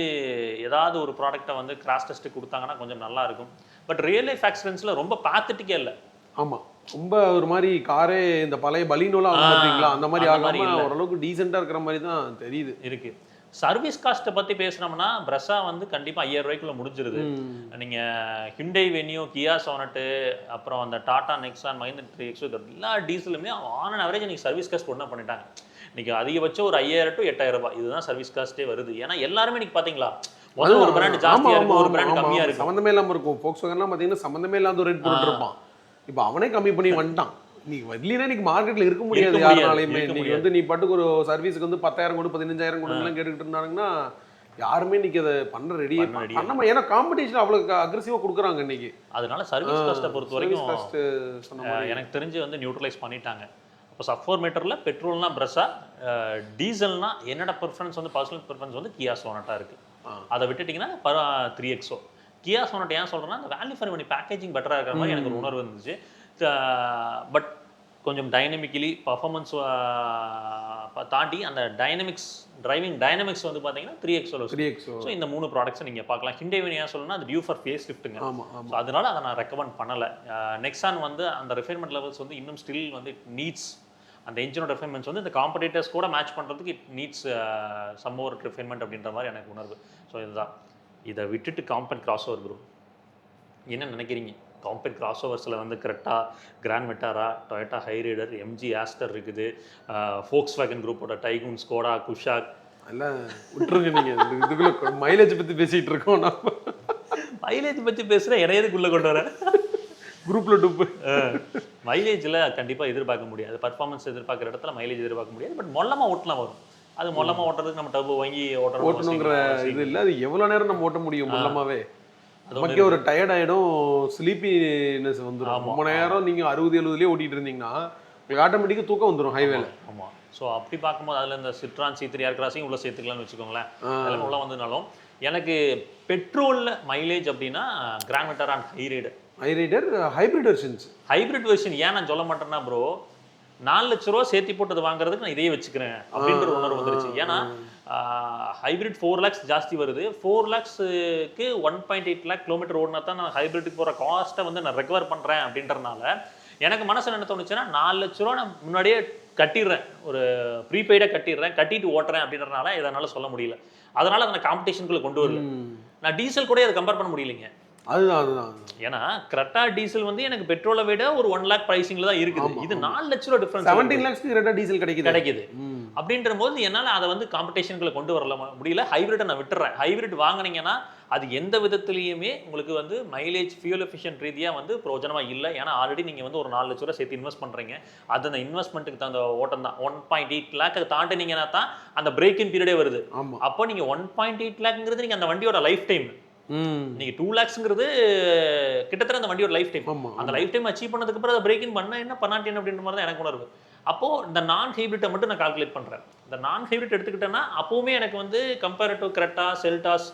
ஏதாவது ஒரு ப்ராடக்ட்டை வந்து கிராஷ் டெஸ்ட்டு கொடுத்தாங்கன்னா கொஞ்சம் நல்லா இருக்கும். பட் ரியல் லைஃப் ஆக்சிடென்ட்ஸில் ரொம்ப பேத்தட்டிக்கே இல்லை. ஆமாம், ரொம்ப ஒரு மாதிரி காரே இந்த பழைய பலினோலாம் பார்த்தீங்களா அந்த மாதிரி ஆகாம ஓரளவுக்கு டீசெண்டாக இருக்கிற மாதிரி தான் தெரியுது இருக்கு. சர்வீஸ் காஸ்ட்டை பற்றி பேசுனோம்னா பிரெசா வந்து கண்டிப்பாக 5000 ரூபாய்க்குள்ள முடிஞ்சிருது. நீங்கள் ஹிண்டே வென்யூ, கியா சொனட்டு, அப்புறம் அந்த டாடா நெக்ஸான், மஹிந்திரா 3XO எல்லா டீசலுமே ஆன் அண்ட் அவரேஜ் நீங்கள் சர்வீஸ் காஸ்ட் ஒன்றா பண்ணிட்டாங்க. இன்னைக்கு அதிகபட்சம் ஒரு 5000 to 8000 ரூபாய் இதுதான் சர்வீஸ் காஸ்ட்டே வருது. ஏன்னா எல்லாருமே இன்னைக்கு பார்த்தீங்களா, முதல்ல ஒரு பிராண்ட் ஜாஸ்தியாக இருக்கும், ஒரு பிராண்ட் கம்மியாக இருக்கும். சம்மந்தமே இல்லாமல் இருக்கும். Volkswagenலாம் பார்த்தீங்கன்னா சம்மந்தமே இல்லாத ஒரு ரேட் போட்டு இருப்பான். இப்போ அவனே கம்மி பண்ணி வந்துட்டான். நீ வரலனா நீ மார்க்கெட்ல இருக்க முடியாது யாராலையுமே. நீ வந்து நீ பாட்டுக்கு ஒரு சர்வீஸ்க்கு வந்து 10,000 கொடு 15,000 கொடுங்கலாம் கேட்டுக்கிட்டு இருந்தாங்கன்னா யாருமே இன்னைக்கு அதை பண்ண ரெடியே பண்ணாம. ஏன்னா காம்படிஷன் அவ்வளவு அக்ரெசிவா கொடுக்குறாங்க இன்னைக்கு. அதனால சர்வீஸ் காஸ்ட்டை பொறுத்த வரைக்கும் எனக்கு தெரிஞ்சு வந்து நியூட்ரலைஸ் பண்ணிட்டாங்க. இப்போ சப்-4 மீட்டரில் பெட்ரோல்னா பிரெசா, டீசல்னா என்னோட ப்ரிஃபரன்ஸ் வந்து பர்சனல் ப்ரிஃபரன்ஸ் வந்து கியா சொனட்டா இருக்கு. அதை விட்டுட்டிங்கன்னா 3XO. கியா சொனட் ஏன் சொல்கிறேன்னா, அந்த வேல்யூ ஃபார் மணி பேக்கேஜிங் பெட்டராக இருக்கிற மாதிரி எனக்கு ஒரு உணர்வு இருந்துச்சு. பட் கொஞ்சம் டைனமிக்கலி பர்ஃபார்மன்ஸ் தாண்டி அந்த டைனமிக்ஸ், டிரைவிங் டைனமிக்ஸ் வந்து பார்த்தீங்கன்னா 3XO. ஸோ இந்த 3 ப்ராடக்ட்ஸை நீங்கள் பார்க்கலாம். ஹிண்டே வென்யூ ஏன் சொல்லணும்னா அது டியூ ஃபார் ஃபேஸ் லிஃப்ட்டுங்க. ஸோ அதனால அதை நான் ரெக்கமெண்ட் பண்ணலை. நெக்ஸான் வந்து அந்த ரிஃபைன்மெண்ட் லெவல்ஸ் வந்து இன்னும் ஸ்டில் வந்து இட் நீட்ஸ், அந்த என்ஜினோட ரிஃபைன்மெண்ட்ஸ் வந்து இந்த காம்படிட்டர்ஸ் கூட மேட்ச் பண்ணுறதுக்கு it needs some more refinement அப்படின்ற மாதிரி எனக்கு உணர்வு. ஸோ இதுதான். இதை விட்டுட்டு காம்பேக்ட் கிராஸ் ஓவர் ப்ரோ என்ன நினைக்கிறீங்க? காம்பேக்ட் கிராஸ் ஓவர்ஸில் வந்து Creta, Grand Vitara, Toyota Hyryder, MG Astor இருக்குது, ஃபோக்ஸ் வேகன் குரூப்போட டைகூன், ஸ்கோடா, குஷாக். எல்லாம் விட்டுருங்க நீங்கள் இதுக்குள்ள மைலேஜ் பற்றி பேசிகிட்டு இருக்கோம். நம்ம மைலேஜ் பற்றி பேசுகிற இடையதுக்குள்ளே கொண்டு வரேன். குரூப்பில் டூப்பு. மைலேஜில் கண்டிப்பாக எதிர்பார்க்க முடியாது, பர்ஃபார்மன்ஸ் எதிர்பார்க்குற இடத்துல மைலேஜ் எதிர்பார்க்க முடியாது. பட் மொல்லமாக ஓட்டலாம் வரும். அது மொல்லமாக ஓட்டுறதுக்கு நம்ம டர்போ வாங்கி ஓட்டணுங்கிற இது இல்லை. அது எவ்வளோ நேரம் நம்ம ஓட்ட முடியும் மொல்லமாவே? நமக்கே ஒரு டயர்ட் ஆகிடும், ஸ்லீப்பினஸ் வந்துடும். ரொம்ப நேரம் நீங்கள் 60-70 ஓட்டிகிட்டு இருந்தீங்கன்னா உங்களுக்கு ஆட்டோமேட்டிக்காக தூக்கம் வந்துடும் ஹைவேல. ஆமாம். ஸோ அப்படி பார்க்கும்போது அதில் இந்த சிட்ரான் C3 ஏர் கிராஸையும் உள்ள சேர்த்துக்கலாம்னு வச்சுக்கோங்களேன். அதெல்லாம் உள்ள வந்ததுனாலும் எனக்கு பெட்ரோலில் மைலேஜ் அப்படின்னா Grand Vitara and Hyryder hybrid versions. Hybrid version ஏன் நான் சொல்ல மாட்டேன்னா ப்ரோ, 4 லட்ச ரூபா சேர்த்தி போட்டது வாங்குறதுக்கு நான் இதையே வச்சுக்கிறேன் அப்படின்ற ஒரு உணர்வு வந்துருச்சு. ஏன்னா ஹைப்ரிட் 4 lakhs ஜாஸ்தி வருது. 4 lakhsக்கு 1.8 lakh கிலோமீட்டர் ஓடினா தான் நான் ஹைப்ரிட்டுக்கு போகிற காஸ்ட்டை வந்து நான் ரெக்கவர் பண்ணுறேன் அப்படின்றதுனால எனக்கு மனசில் என்ன தோணுச்சுன்னா 4 லட்ச ரூபா நான் முன்னாடியே கட்டிடுறேன், ஒரு ப்ரீபெய்டாக கட்டிட்டு ஓட்டுறேன் அப்படின்றதுனால இதனால் சொல்ல முடியல. அதனால் அதை நான் காம்படிஷனுக்குள்ளே கொண்டு வரல. நான் டீசல் கூட அதை கம்பேர் பண்ண முடியலைங்க. அதுதான். ஏன்னா கிரெட்டா டீசல் வந்து எனக்கு பெட்ரோலை விட ஒரு 1 lakh பிரைசிங்ல தான் இருக்குது. இது 4 லட்ச ரூபா டிஃபரன்ஸ். 17 lakhsக்கு கிரெட்டா டீசல் கிடைக்குது. அப்படின்ற போது என்னால் அதை வந்து காம்படிஷனுக்குள்ள கொண்டு வரல முடியல. ஹைபிரிட்டை நான் விட்டுறேன். ஹைபிரிட் வாங்கினீங்கன்னா அது எந்த விதத்துலையுமே உங்களுக்கு வந்து மைலேஜ் ஃபியூல் எஃபிஷியன்ட் ரீதியாக வந்து பிரோஜனமாக இல்லை. ஏன்னா ஆல்ரெடி நீங்கள் வந்து ஒரு 4 லட்ச ரூபா சேர்த்து இன்வெஸ்ட் பண்ணுறீங்க. அது அந்த இன்வெஸ்ட்மெண்ட்டுக்கு தகுந்த ஓட்டம் தான். 1.8 lakh தாண்டினீங்கன்னா தான் அந்த பிரேக் இன் பீரியடே வருது. அப்போ நீங்கள் 1.8 lakhங்கிறது நீங்கள் அந்த வண்டியோட லைஃப் டைம். நீங்க 2 lakhsங்கிறது கிட்டத்தட்ட அந்த வண்டியோட லைஃப் டைம். அந்த லைஃப் டைம் அச்சீவ் பண்ணதுக்கு அப்புறம் அதை பிரேக் இன் பண்ண என்ன பண்ணாட்டேன் அப்படின்ற மாதிரி தான் எனக்கு உணர்வு. அப்போ இந்த நான் ஹைபிரிட்டை மட்டும் நான் கால்குலேட் பண்றேன். இந்த நான் ஹைபிரிட் எடுத்துக்கிட்டேன்னா அப்பவுமே எனக்கு வந்து compare to Creta, Seltos,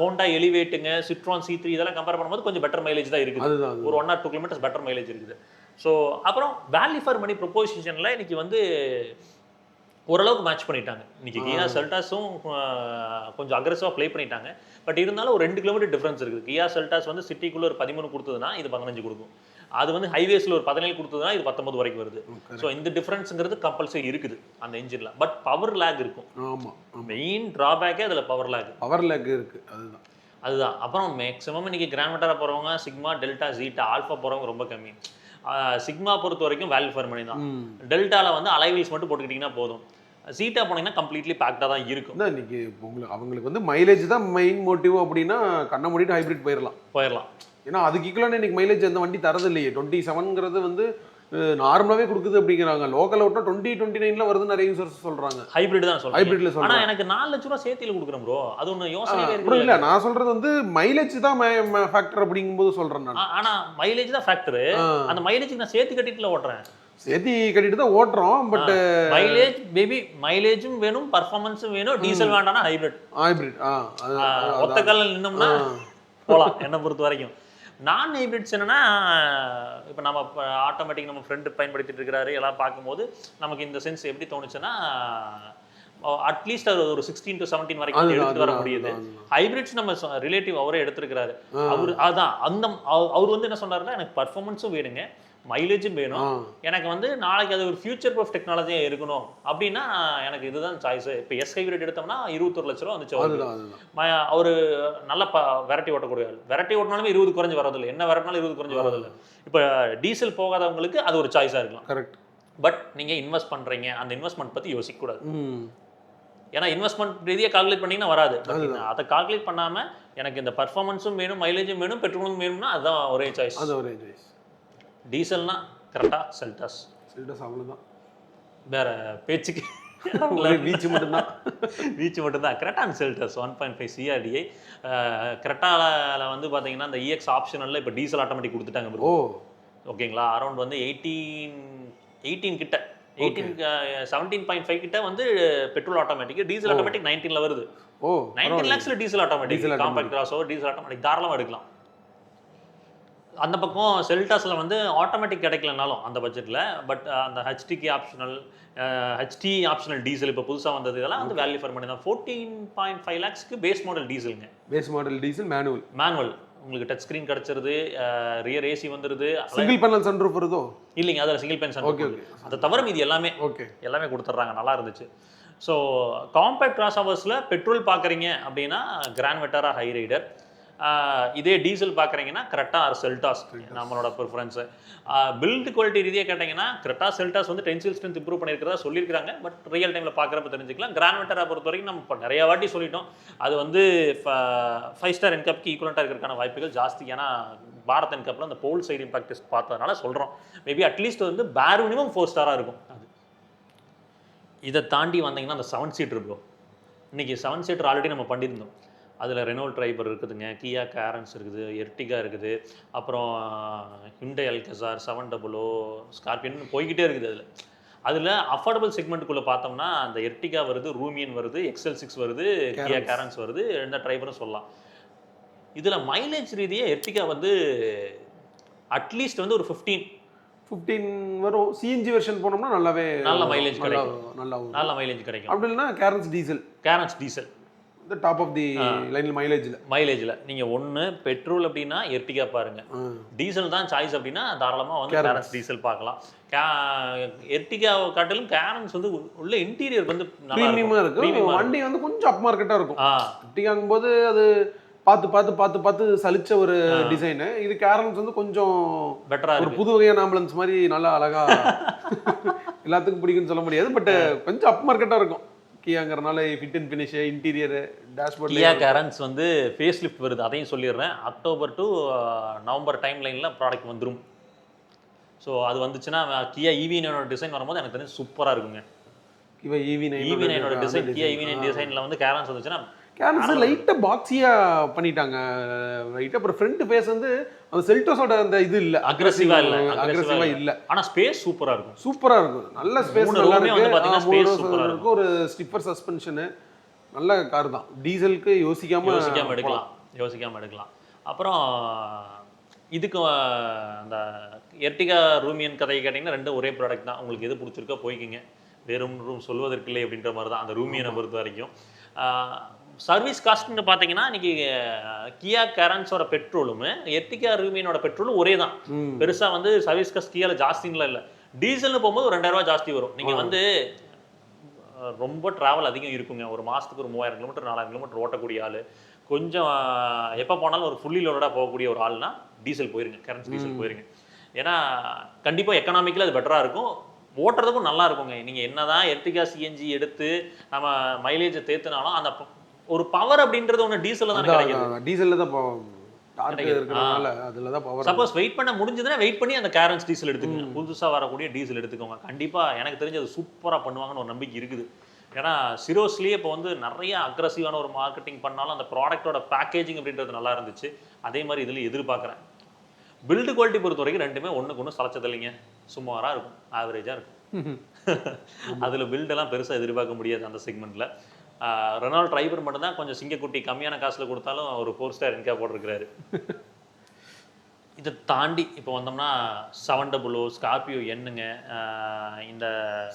Honda எலிவேட்டுங்க, சிட்ரான் C3 இதெல்லாம் கம்பேர் பண்ணும்போது கொஞ்சம் பெட்டர் மைலேஜ் தான் இருக்குது. ஒரு 1 or 2 kilometers பெட்டர் மைலேஜ் இருக்குது. ஸோ அப்புறம் வேல்யூ ஃபார் மணி ப்ரொபோசிஷனில் இன்னைக்கு வந்து ஓரளவுக்கு மேட்ச் பண்ணிட்டாங்க. இன்னைக்கு கியா செல்டாஸும் கொஞ்சம் அக்ரெசிவாக ப்ளே பண்ணிட்டாங்க. பட் இருந்தாலும் ஒரு 2 கிலோமீட்டர் டிஃப்ரென்ஸ் இருக்குது. கியா செல்டாஸ் வந்து சிட்டிக்குள்ளே ஒரு 13 கொடுத்ததுன்னா இது 15 கொடுக்கும். அது வந்து ஹைவேஸில் ஒரு 17 கொடுத்ததுன்னா இது 19 வரைக்கும் வருது. ஸோ இந்த டிஃப்ரென்ஸுங்கிறது கம்பல்சரி இருக்குது அந்த இன்ஜினில். பட் பவர் லேக் இருக்கும். மெயின் ட்ராபேக்கே அதில் பவர் லேக் இருக்குது. அதுதான். அப்புறம் மேக்ஸிமம் இன்னைக்கு கிராண்ட் விட்டாரா போகிறவங்க சிக்மா, டெல்டா, ஜீட்டா, ஆல்ஃபா போகிறவங்க ரொம்ப கம்மி. சிக்மா பொறுத்த வரைக்கும் வேல்யூ ஃபார் மணி தான். டெல்டாவில் வந்து அலைவீல்ஸ் மட்டும் போட்டுக்கிட்டிங்கன்னா போதும். சீட்டா போனீங்கன்னா கம்ப்ளீட்லி பேக்டாக தான் இருக்கும். இன்னைக்கு உங்களுக்கு அவங்களுக்கு வந்து மைலேஜ் தான் மெயின் மோட்டிவ் அப்படின்னா கண்ணை மூடிட்டு ஹைப்ரிட் போயிடலாம். ஏன்னா அதுக்கு ஈக்குவலான இன்னைக்கு மைலேஜ் அந்த வண்டி தரது இல்லையே. 27ங்கிறது வந்து நார்மலாகவே கொடுக்குது அப்படிங்கிறாங்க. லோக்கல் ஓட்டா 20-29 வருது நிறைய யூசர்ஸ் சொல்றாங்க. ஹைப்ரிட் தான் சொல்றாங்க. ஹைப்ரிட்ல சொல்றாங்க. ஆனா எனக்கு 4 லட்ச ரூபா சேர்த்தில கொடுக்குறேன் ப்ரோ. அது ஒண்ணு யோசனையே இருக்கு. இல்ல நான் சொல்றது வந்து மைலேஜ் தான் ஃபேக்டர் அப்படிங்கும்போது சொல்றேன் நான். ஆனா மைலேஜ் தான் ஃபேக்டர். அந்த மைலேஜ்க்கு நான் சேர்த்து கட்டிட்டுல ஓட்டுறேன். சேர்த்தி கட்டிட்டு தான் ஓட்டுறோம். பட் மைலேஜ் பேபி மைலேஜும் வேணும், பர்ஃபார்மன்ஸும் வேணும். டீசல் வேண்டாம்னா ஹைப்ரிட். ஒத்த காலில் நின்னோம்னா போலாம் என்ன பொறுத்த வரைக்கும். நான் ஹைப்ரிட்ஸ் என்னன்னா இப்போ நம்ம ஆட்டோமேட்டிக் நம்ம ஃப்ரெண்டு பயன்படுத்திட்டு இருக்கிறாரு எல்லாம் பார்க்கும்போது நமக்கு இந்த சென்ஸ் எப்படி தோணுச்சுன்னா அட்லீஸ்ட் அது ஒரு 16 to 17 வரைக்கும் எடுத்துட்டு வர முடியுது. ஹைபிரிட்ஸ் நம்ம ரிலேட்டிவ் அவரே எடுத்திருக்கிறாரு. அதான் அவர் வந்து என்ன சொன்னாருன்னா எனக்கு பர்ஃபார்மன்ஸும் வேணுங்க, மைலேஜும் வேணும், எனக்கு வந்து நாளைக்கு அது ஒரு ஃபியூச்சர் ப்ரூஃப் டெக்னாலஜியாக இருக்கணும் அப்படின்னா எனக்கு இதுதான் சாய்ஸ். இப்போ எஸ் ஹைபிரிட் எடுத்தோம்னா 21 லட்ச ரூபா வந்துச்சு. அவர் நல்ல வெரைட்டி ஓட்டக்கூடிய வெரைட்டி ஓட்டினாலுமே 20 குறைஞ்சி வரதில்லை. என்ன வெரைட்டினாலும் 20 குறைஞ்சி வரதில்லை. இப்போ டீசல் போகாதவங்களுக்கு அது ஒரு சாய்ஸாக இருக்கலாம். கரெக்ட். பட் நீங்கள் இன்வெஸ்ட் பண்ணுறீங்க, அந்த இன்வெஸ்ட்மெண்ட் பற்றி யோசிக்கக்கூடாது. ஏன்னா இன்வெஸ்ட்மெண்ட் ரீதியாக கால்குலேட் பண்ணிங்கன்னா வராது. அதை கால்குலேட் பண்ணாமல் எனக்கு இந்த பர்ஃபார்மன்ஸும் வேணும், மைலேஜும் வேணும், பெட்ரோலும் வேணும்னா அதுதான் ஒரே சாய்ஸ். டீசல்னா கரெக்டா செல்டாஸ் அவ்வளோதான். வேற பேச்சுக்கு வீச்சு மட்டும்தான். Creta and Seltos 1.5 CRDI. கிரெட்டாவில் வந்து பார்த்தீங்கன்னா இந்த EX ஆப்ஷனில் இப்போ டீசல் ஆட்டோமேட்டிக் கொடுத்துட்டாங்க ப்ரோ. ஓகேங்களா. அரௌண்ட் வந்து 18 கிட்ட 17.5 கிட்ட வந்து பெட்ரோல் ஆட்டோமேட்டிக். டீசல் ஆட்டோமேட்டிக் 19ல வருது. 19 lakhsல diesel automatic compact crossover diesel automatic தாராளமாக எடுக்கலாம். அந்த பக்கம் செல்டாஸில் வந்து ஆட்டோமேட்டிக் கிடைக்கலனாலும் அந்த பட்ஜெட்டில், பட் அந்த HT ஆப்ஷனல் டீசல் இப்போ புதுசாக வந்தது இதெல்லாம் வந்து வேல்யூ ஃபார் மணி தான். 14.5 lakhsக்கு பேஸ் மாடல் டீசலுங்க. பேஸ் மாடல் டீசல் மேனுவல் உங்களுக்கு டச் ஸ்க்ரீன் கிடச்சிருது, ரியர் AC வந்துருது. சிங்கிள் பேனல் சன்ரூஃப் வருதோ? இல்லைங்க, அதில் சிங்கிள் பேனல் சன்ரூஃப். அதை தவிர இது எல்லாமே கொடுத்துட்றாங்க. நல்லா இருந்துச்சு. ஸோ காம்பேக்ட் கிராஸ் ஓவர்ஸில் பெட்ரோல் பார்க்குறீங்க அப்படின்னா கிராண்ட் விட்டாரா ஹைரைடர், இதே டீசல் பார்க்குறீங்கன்னா கரெக்டாக செல்டாஸ் நம்மளோட ப்ரிஃபரன்ஸு. பில்ட் குவாலிட்டி ரீதியாக கேட்டிங்கன்னா கரெக்டாக செல்டாஸ் வந்து டென்சில் ஸ்ட்ரென்த் இம்ப்ரூவ் பண்ணியிருக்கிறதா சொல்லியிருக்காங்க. பட் ரியல் டைமில் பார்க்குறப்ப தெரிஞ்சுக்கலாம். கிராண்ட் பொறுத்த வரைக்கும் நம்ம இப்போ நிறைய வாட்டி சொல்லிட்டோம், அது வந்து 5 ஸ்டார் என்கப்க்கு ஈக்குவலண்ட்டாக இருக்கிறதுக்கான வாய்ப்புகள் ஜாஸ்தி. ஏன்னா பாரத் என்கப்பில் அந்த போல் சைடு இம்பாக்ட் டெஸ்ட் பார்த்ததுனால சொல்கிறோம். மேபி அட்லீஸ்ட் வந்து பேர் மினிமம் 4 ஸ்டாராக இருக்கும். அது இதை தாண்டி வந்தீங்கன்னா அந்த 7 சீட்டர் ப்ரோ. இன்றைக்கி 7 சீட்டர் ஆல்ரெடி நம்ம பண்ணியிருந்தோம். அதில் ரெனோல்ட் ட்ரைபர் இருக்குதுங்க, கியா கேரன்ஸ் இருக்குது, எர்டிகா இருக்குது, அப்புறம் ஹிண்டே அல்கசார், 700, ஸ்கார்பியன் போய்கிட்டே இருக்குது. அதில் அஃபோர்டபுள் செக்மெண்ட்டுக்குள்ளே பார்த்தோம்னா அந்த எர்டிகா வருது, ரூமியன் வருது, XL6 வருது, கியா கேரன்ஸ் வருது, எந்த ட்ரைபரும் சொல்லலாம். இதில் மைலேஜ் ரீதியாக எர்டிகா வந்து அட்லீஸ்ட் வந்து ஒரு 15 வரும். சிஎன்ஜி வெர்ஷன் போனோம்னா நல்லாவே நல்ல மைலேஜ் கிடைக்கும். நல்ல மைலேஜ் கிடைக்கும். அப்படி இல்லைன்னா கேரன்ஸ் டீசல் இந்த டாப் ஆஃப் தி லைன்ல மைலேஜில் நீங்கள் ஒன்று பெட்ரோல் அப்படின்னா எர்டிகா பாருங்கள், டீசல் தான் சாய்ஸ் அப்படின்னா தாராளமாக வந்து கேரன்ஸ் டீசல் பார்க்கலாம். எர்டிகா காட்டிலும் கேரன்ஸ் வந்து உள்ள இன்டீரியர் வந்து ப்ரீமியமாக இருக்கும். வண்டி வந்து கொஞ்சம் அப் மார்க்கெட்டாக இருக்கும். எர்டிகாங்கும் போது அது பார்த்து சலிச்ச ஒரு டிசைனு. இது கேரன்ஸ் வந்து கொஞ்சம் பெட்டரா ஒரு புது வகையான ஆம்புலன்ஸ் மாதிரி நல்லா அழகா எல்லாத்துக்கும் பிடிக்கும்னு சொல்ல முடியாது. பட் கொஞ்சம் அப் மார்க்கெட்டாக இருக்கும். கியாங்கிறனால fit and finish, interior, dashboard. Kia Carens வந்து ஃபேஸ் லிஃப்ட் வருது, அதையும் சொல்லிடுறேன். அக்டோபர் டு நவம்பர் டைம் லைனில் ப்ராடக்ட் வந்துடும். ஸோ அது வந்துச்சுன்னா கியா EV9 டிசைன் வரும்போது எனக்கு தெரிஞ்சு சூப்பராக இருக்குங்க. EV9 டிசைன், கியா EV9 டிசைனில் வந்து கேரன்ஸ் வந்துச்சுன்னா கேரன்ஸ் லைட்டாக பாக்ஸியாக பண்ணிட்டாங்க. ரைட்டாக அப்புறம் ஃப்ரண்ட் ஃபேஸ் வந்து அந்த செல்டோஸோட அந்த இது இல்லை, அக்ரெசிவாக இல்லை. ஆனால் ஸ்பேஸ் சூப்பராக இருக்கும். நல்ல ஸ்பேஸ் நல்லா இருக்கு. ஒரு ஸ்டிஃபர் சஸ்பென்ஷனு, நல்ல கார் தான். டீசலுக்கு யோசிக்காம எடுக்கலாம். அப்புறம் இதுக்கு அந்த எர்டிகா ரூமியன் கதையை கேட்டிங்கன்னா ரெண்டும் ஒரே ப்ராடக்ட் தான். உங்களுக்கு எது பிடிச்சிருக்கோ போய்க்கிங்க, வேறும் சொல்வதற்கு இல்லை அப்படின்ற மாதிரி தான் அந்த ரூமியனை பொறுத்த வரைக்கும். சர்வீஸ் காஸ்ட்னு பார்த்தீங்கன்னா இன்னைக்கு கியா கேரன்ஸோட பெட்ரோலும் எர்டிகா ரூமியனோட பெட்ரோலும் ஒரே தான். பெருசாக வந்து சர்வீஸ் காஸ்ட் கியாவில் ஜாஸ்தின்லாம் இல்லை. டீசல்னு போகும்போது ஒரு 2000 ரூபா ஜாஸ்தி வரும். நீங்கள் வந்து ரொம்ப ட்ராவல் அதிகம் இருக்குங்க. ஒரு மாதத்துக்கு ஒரு 3000 கிலோமீட்டர் 4000 கிலோமீட்டர் ஓட்டக்கூடிய ஆள், கொஞ்சம் எப்போ போனாலும் ஒரு ஃபுல்லி லோடடாக போகக்கூடிய ஒரு ஆள்னா டீசல் போயிருங்க, கேரன்ஸ் டீசல் போயிருங்க. ஏன்னா கண்டிப்பாக எக்கனாமிக்கில் அது பெட்டராக இருக்கும், ஓட்டுறதுக்கும் நல்லா இருக்குங்க. நீங்கள் என்னதான் எர்டிகா சிஎன்ஜி எடுத்து நம்ம மைலேஜை தேத்துனாலும் அந்த ஒரு பவர் அப்படின்றது ஒன்று டீசலில் தான் கிடைக்கும். டீசலில் தான் பவர். சப்போஸ் வெயிட் பண்ண முடிஞ்சதுன்னா வெயிட் பண்ணி அந்த கேரன்ஸ் டீசல் எடுத்துக்கோங்க, புதுசாக வரக்கூடிய டீசல் எடுத்துக்கோங்க. கண்டிப்பாக எனக்கு தெரிஞ்சு அது சூப்பராக பண்ணுவாங்கன்னு ஒரு நம்பிக்கை இருக்குது. ஏன்னா சிரோஸ்லேயே இப்போ வந்து நிறைய அக்ரஸிவான ஒரு மார்க்கெட்டிங் பண்ணாலும் அந்த ப்ராடக்டோட பேக்கேஜிங் அப்படின்றது நல்லா இருந்துச்சு. அதே மாதிரி இதில் எதிர்பார்க்குறேன். பில்டு குவாலிட்டி பொறுத்த வரைக்கும் ரெண்டுமே ஒன்றுக்கு ஒன்று சளைச்சது இல்லைங்க, சுமாராக இருக்கும், ஆவரேஜாக இருக்கும். அதில் பில்டெல்லாம் பெருசாக எதிர்பார்க்க முடியாது அந்த செக்மெண்ட்டில். ரெனால்ட் ட்ரைபர் மட்டும்தான் கொஞ்சம் சிங்கக்குட்டி கம்மியான காசில் கொடுத்தாலும் ஒரு 4 ஸ்டார் என்கா போட்டிருக்கிறாரு. இதை தாண்டி இப்போ வந்தோம்னா 700, ஸ்கார்பியோ என்னங்க, இந்த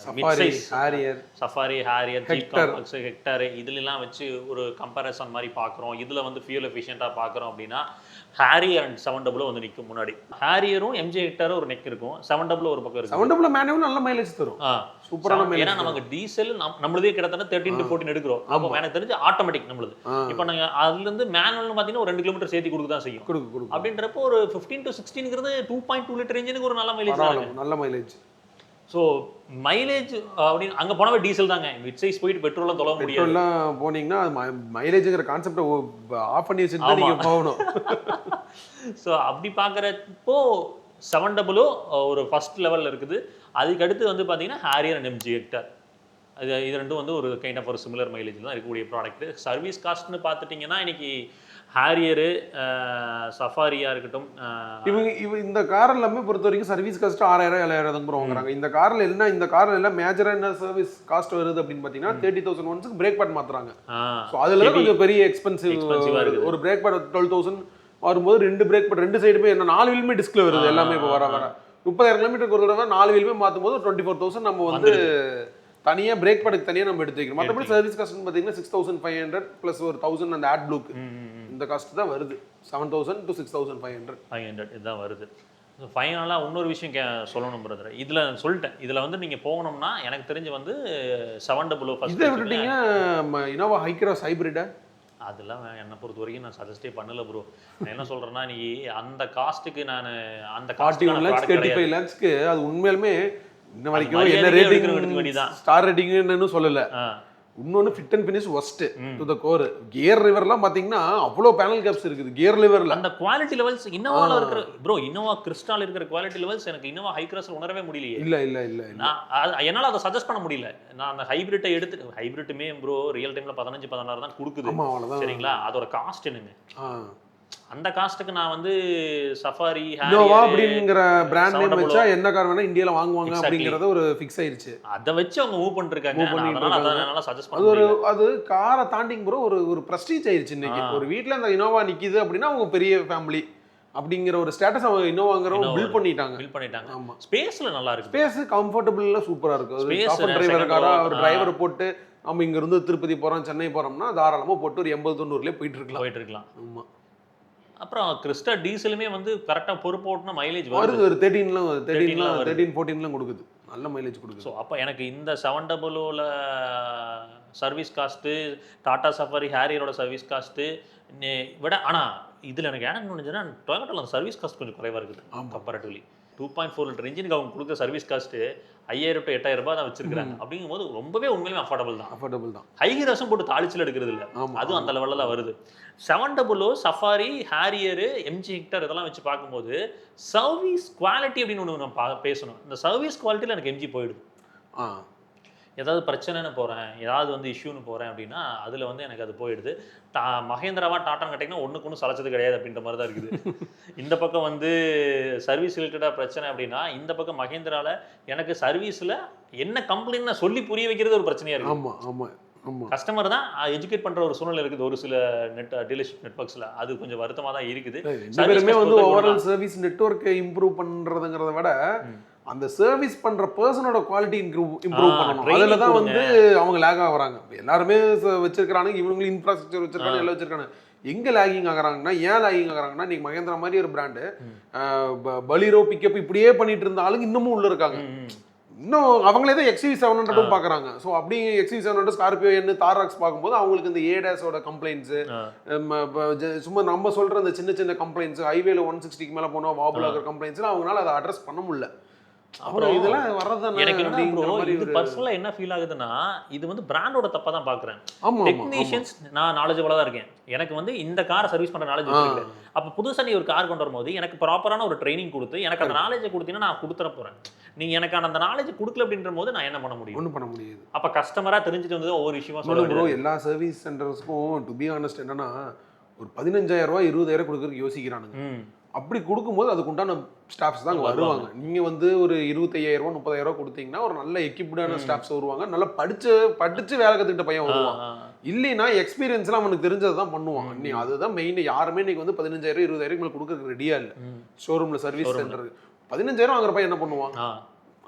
Safari, Harrier, Jeep Compass, Hector, இதுலலாம் வச்சு ஒரு கம்பேரிசன் மாதிரி பார்க்குறோம். இதில் வந்து ஃபியூல் எஃபிஷியண்ட்டாக பார்க்குறோம் அப்படின்னா ஹாரியர் அண்ட் 700 வந்து நிற்கும் முன்னாடி. ஹாரியரும் MG ஹெக்டரும் ஒரு நெக் இருக்கும், 700 ஒரு பக்கம் இருக்கும். 700 மேனுவல் நல்ல மைலேஜ் தரும், சூப்பரான மைலேஜ். ஏன்னா நமக்கு டீசல் நம்மளதே கிட்டத்தட்ட 13 to 14 எடுக்கிறோம். அப்போ எனக்கு தெரிஞ்சு ஆட்டோமேட்டிக் நம்மளுது. இப்போ நாங்கள் அதுலேருந்து மேனுவல்னு பார்த்தீங்கன்னா ஒரு 2 கிலோமீட்டர் சேர்த்து கொடுக்க தான் செய்யும். அப்படின்றப்போ ஒரு 15 to 16ங்கிறது 2.2 லிட்டர் இன்ஜினுக்கு ஒரு நல்ல மைலேஜ். ஸோ மைலேஜ் அப்படின்னு அங்கே போனவே டீசல் தாங்க. மிட் சைஸ் போயிட்டு பெட்ரோலாம் தொலை முடியாது. பெட்ரோல்லாம் போனீங்கன்னா மைலேஜுங்கிற கான்செப்டை ஆஃப் பண்ணி வச்சுட்டு தான் நீங்கள் போகணும். ஸோ அப்படி பார்க்குறப்போ 700 ஒரு ஃபர்ஸ்ட் லெவலில் இருக்குது. அதுக்கடுத்து வந்து பார்த்தீங்கன்னா ஹாரியர் அண்ட் MG ஹெக்டர், இது ரெண்டும் வந்து ஒரு கைண்ட் ஆஃப் ஒரு சிமிலர் மைலேஜ் தான் இருக்கக்கூடிய ப்ராடக்ட். சர்வீஸ் காஸ்ட்னு பார்த்துட்டிங்கன்னா இன்னைக்கு ஹாரியரு, சஃபாரியாக இருக்கட்டும், இந்த கார் எல்லாமே பொறுத்த வரைக்கும் சர்வீஸ் காஸ்ட் 6000 7000 கூட வாங்குறாங்க. இந்த காரில் எல்லாம் மேஜராக என்ன சர்வீஸ் காஸ்ட் வருது அப்படின்னு பார்த்தீங்கன்னா 30,000 ஒன்ஸுக்கு பிரேக் பேட் மாற்றுறாங்க. ஸோ அதில் கொஞ்சம் பெரிய எக்ஸ்பென்சிவாக இருக்குது. ஒரு பிரேக் பேட் 12,000 வரும்போது 2 பிரேக் பேட் 2 சைடுமே என்ன 4 வீலுமே டிஸ்கில் வருது. எல்லாமே இப்போ வர 30,000 கிலோமீட்டருக்கு ஒரு தடவை 4 வீலுமே மாற்றும் போது 24,000 நம்ம வந்து தனியாக பிரேக் பேடுக்கு தனியாக நம்ம எடுத்து வைக்கணும். மற்றபடி சர்வீஸ் காஸ்ட்னு பார்த்தீங்கன்னா 6,500 ப்ளஸ் ஒரு 1000 அந்த ஆட் ப்ளூக்கு இந்த காஸ்ட் தான் வருது. 7,000 to 6,500 இதுதான் வருது. ஃபைனலாக இன்னொரு விஷயம் சொல்லணும் பிரதர், இதில் சொல்லிட்டேன். இதில் வந்து நீங்கள் போகணும்னா எனக்கு தெரிஞ்சு வந்து 700 ஃபர்ஸ்ட் இதை விட்டுட்டீங்கன்னா இனோவா ஹைக்ராஸ் ஹைப்ரிடா அதெல்லாம் என்னை பொறுத்த வரைக்கும் நான் சஜஸ்டே பண்ணல ப்ரோ. நான் என்ன சொல்றேன்னா, நீ அந்த காஸ்ட்டுக்கு நான் அந்த 41 lakhs 35 lakhsக்கு அது உண்மையிலுமே இன்ன வரைக்கும் என்ன மரியாதையே ரேட்டிங் எடுக்க வேண்டியதான். ஸ்டார் ரேட்டிங்னு சொல்லல. இன்னொன்னு fit and finish worst to the core. Gear லிவர்லாம் பாத்தீங்கன்னா அவ்வளோ பேனல் கேப்ஸ் இருக்குது கியர் லிவர்ல. அந்த குவாலிட்டி லெவல்ஸ் இன்னோவால இருக்கிற ப்ரோ, இன்னோவா கிறிஸ்டால் இருக்கிற குவாலிட்டி லெவல்ஸ் எனக்கு இன்னோவா ஹை கிராஸ்ல உணரவே முடியலையே. இல்ல நான் என்னால அதை சஜஸ்ட் பண்ண முடியல. நான் அந்த ஹைபிரிட்டை எடுத்து ஹைபிரிட்டுமே ப்ரோ ரியல் டைம்ல 15-16 தான் கொடுக்குது. சரிங்களா, அதோட காஸ்ட் என்னங்க? அந்த காஸ்ட்டுக்கு நான் வந்து சஃபாரி இன்னோவா அப்படிங்கிற பிராண்ட் நேம் வச்சா என்ன கார் வேணா இந்தியால வாங்குவாங்க அப்படிங்கறது ஒரு ஃபிக்ஸ் ஆயிருச்சு. அத வச்சு அவங்க மூவ் பண்ணிருக்காங்க. அதனால சஜஸ்ட் பண்ண அது ஒரு அது காரை தாண்டிங் ப்ரோ ஒரு பிரஸ்டீஜ் ஆயிருச்சு. இன்னைக்கு ஒரு வீட்ல அந்த இனோவா நிக்குது அப்படின்னா அவங்க பெரிய ஃபேமிலி அப்படிங்கிற ஒரு ஸ்டேட்டஸ் அவங்க இனோவாங்கறவங்க பில்ட் பண்ணிட்டாங்க. ஆமா, ஸ்பேஸ்ல நல்லா இருக்கு. ஸ்பேஸ் கம்ஃபர்ட்டபிள்ல சூப்பரா இருக்கு. ஒரு டாப் டிரைவர் காரா ஒரு டிரைவர் போட்டு நம்ம இங்க இருந்து திருப்பதி போறோம் சென்னை போறோம்னா தாராளமா போட்டு ஒரு 80-90ல போயிட்டு இருக்கலாம். ஆமா. அப்புறம் கிறிஸ்டா டீசலுமே வந்து கரெக்டா பொறுப்பு ஓட்டுனா மைலேஜ் வருது. ஒரு 13-14 கொடுக்குது. நல்ல மைலேஜ் கொடுக்குது. ஸோ அப்போ எனக்கு இந்த 700ல சர்வீஸ் காஸ்ட்டு, டாடா சஃபாரி ஹேரியரோட சர்வீஸ் காஸ்ட்டு விட, ஆனால் இதில் எனக்கு எனக்கு நினைச்சுன்னா டொயோட்டாவில் அந்த சர்வீஸ் காஸ்ட் கொஞ்சம் குறைவாக இருக்குது கம்பேரிட்டிவ்லி. 2.4 லிட்டர் இன்ஜினுக்கு அவங்க கொடுக்குற சர்வீஸ் காஸ்ட்டு 5000 to 8000 ரூபாய் தான் வச்சிருக்காங்க. அப்படிங்கும்போது ரொம்பவே உண்மையிலுமே அஃபோர்டபுள் தான். ஹை கியர்ஸும் போட்டு தாளிச்சில் எடுக்கிறது இல்லை. அதுவும் அந்த லெவலில் தான் வருது. 700 சஃபாரி ஹேரியர் எம்ஜி ஹெக்டர் இதெல்லாம் வச்சு பார்க்கும்போது சர்வீஸ் குவாலிட்டி அப்படின்னு ஒன்று நம்ம பேசணும். இந்த சர்வீஸ் குவாலிட்டியில் எனக்கு எம்ஜி போயிடுது. ஏதாவது பிரச்சனைன்னு போகிறேன், ஏதாவது வந்து இஷ்யூன்னு போகிறேன் அப்படின்னா அதில் வந்து எனக்கு அது போயிடுது. மகேந்திராவா டாட்டான்னு கேட்டிங்கன்னா ஒன்றுக்கு ஒன்று சளைச்சது கிடையாது அப்படின்ற மாதிரி தான் இருக்குது. இந்த பக்கம் வந்து சர்வீஸ் ரிலேட்டடாக பிரச்சனை அப்படின்னா இந்த பக்கம் மகேந்திராவில் எனக்கு சர்வீஸில் என்ன கம்ப்ளைண்ட் சொல்லி புரிய வைக்கிறது ஒரு பிரச்சனையாக இருக்குது. கஸ்டமர் தான் எஜுகேட் பண்ற ஒரு சூழ்நிலை இருக்குது ஒரு சில டீலர்ஷிப் நெட்வொர்க்ஸ்ல. அது கொஞ்சம் வருத்தமா தான் இருக்குது. வந்து ஓவரால் சர்வீஸ் நெட்வொர்க்கை இம்ப்ரூவ் பண்றதுங்கிறத விட அந்த சர்வீஸ் பண்ற பர்சனோட குவாலிட்டி இம்ப்ரூவ் பண்ணணும். அதுல தான் வந்து அவங்க லேக் ஆகுறாங்க. எல்லாருமே வச்சிருக்காங்க, இவங்களும் இன்ஃப்ராஸ்ட்ரக்சர் வச்சிருக்காங்க, எல்லாம் வச்சிருக்காங்க. எங்க லேகிங் ஆகுறாங்கன்னா, ஏன் லேகிங் ஆகுறாங்கன்னா, இன்னைக்கு மகேந்திரா மாதிரி ஒரு பிராண்டு பலீரோ பிக்கப் இப்படியே பண்ணிட்டு இருந்த ஆளுங்க இன்னமும் உள்ள இருக்காங்க. இன்னும் அவங்களே தான் XUV700 பார்க்குறாங்க. ஸோ அப்படி XUV700 ஸ்கார்பியோ என்ன தாராக்ஸ் பார்க்கும்போது அவங்களுக்கு இந்த ஏடாஸோட கம்ப்ளைண்ட்ஸு, சும்மா நம்ம சொல்கிற அந்த சின்ன சின்ன கம்ப்ளைண்ட்ஸ், ஹைவேல 160க்கு மேலே போனோம் வாபுல் ஆகிற கம்ப்ளைண்ட்ஸ்லாம் அவங்களால அதை அட்ரஸ் பண்ண முடியல. அப்புறம் இதெல்லாம் வரதானே. எனக்கு இது பர்சனலா என்ன ஃபீல் ஆகுதுன்னா, இது வந்து பிராண்டோட தப்பா தான் பாக்குறேன். டெக்னீஷியன்ஸ் நான் நாலேஜபிளா தான் இருக்கேன். எனக்கு வந்து இந்த காரை சர்வீஸ் பண்ற நாலேஜ் இருக்கு. அப்ப புதுசா நீ ஒரு கார் கொண்டு வரும்போது எனக்கு ப்ராப்பரான ஒரு ட்ரைனிங் கொடுத்து எனக்கு அந்த நாலேஜை கொடுத்தீங்கன்னா நான் கொடுத்துற போறேன். நீங்க எனக்கு அந்த நாலேஜ் கொடுக்கல அப்படின்ற போது நான் என்ன பண்ண முடியும்? ஒன்றும் பண்ண முடியாது. அப்ப கஸ்டமரா தெரிஞ்சுட்டு வந்து ஒவ்வொரு விஷயமா சொல்லுவோம். எல்லா சர்வீஸ் சென்டர்ஸ்க்கும் டு பி ஆனஸ்ட் என்னன்னா ஒரு 15,000 ரூபாய் 20,000 கொடுக்கறதுக்கு யோசிக்கிறானுங்க. அப்படி கொடுக்கும்போது அதுக்கு உண்டான ஸ்டாஃப்ஸ் தான் வருவாங்க. நீங்க வந்து ஒரு 25,000 ரூபாய் 30,000 ரூபாய் கொடுத்தீங்கன்னா ஒரு நல்ல எக்யூப்டான ஸ்டாஃப்ஸ் வருவாங்க. நல்லா படிச்சு வேலை கத்துக்கிட்ட பையன் வருவான். இல்லைன்னா எக்ஸ்பீரியன்ஸ்லாம் அவனுக்கு தெரிஞ்சது தான் பண்ணுவான். நீ அதுதான் மெயின். யாருமே இன்னைக்கு வந்து 15,000 20,000 மேலே கொடுக்கறதுக்கு ரெடியா இல்லை. ஷோரூம்ல சர்வீஸ் சென்டர் 15,000 வாங்குற பையன் என்ன பண்ணுவான்?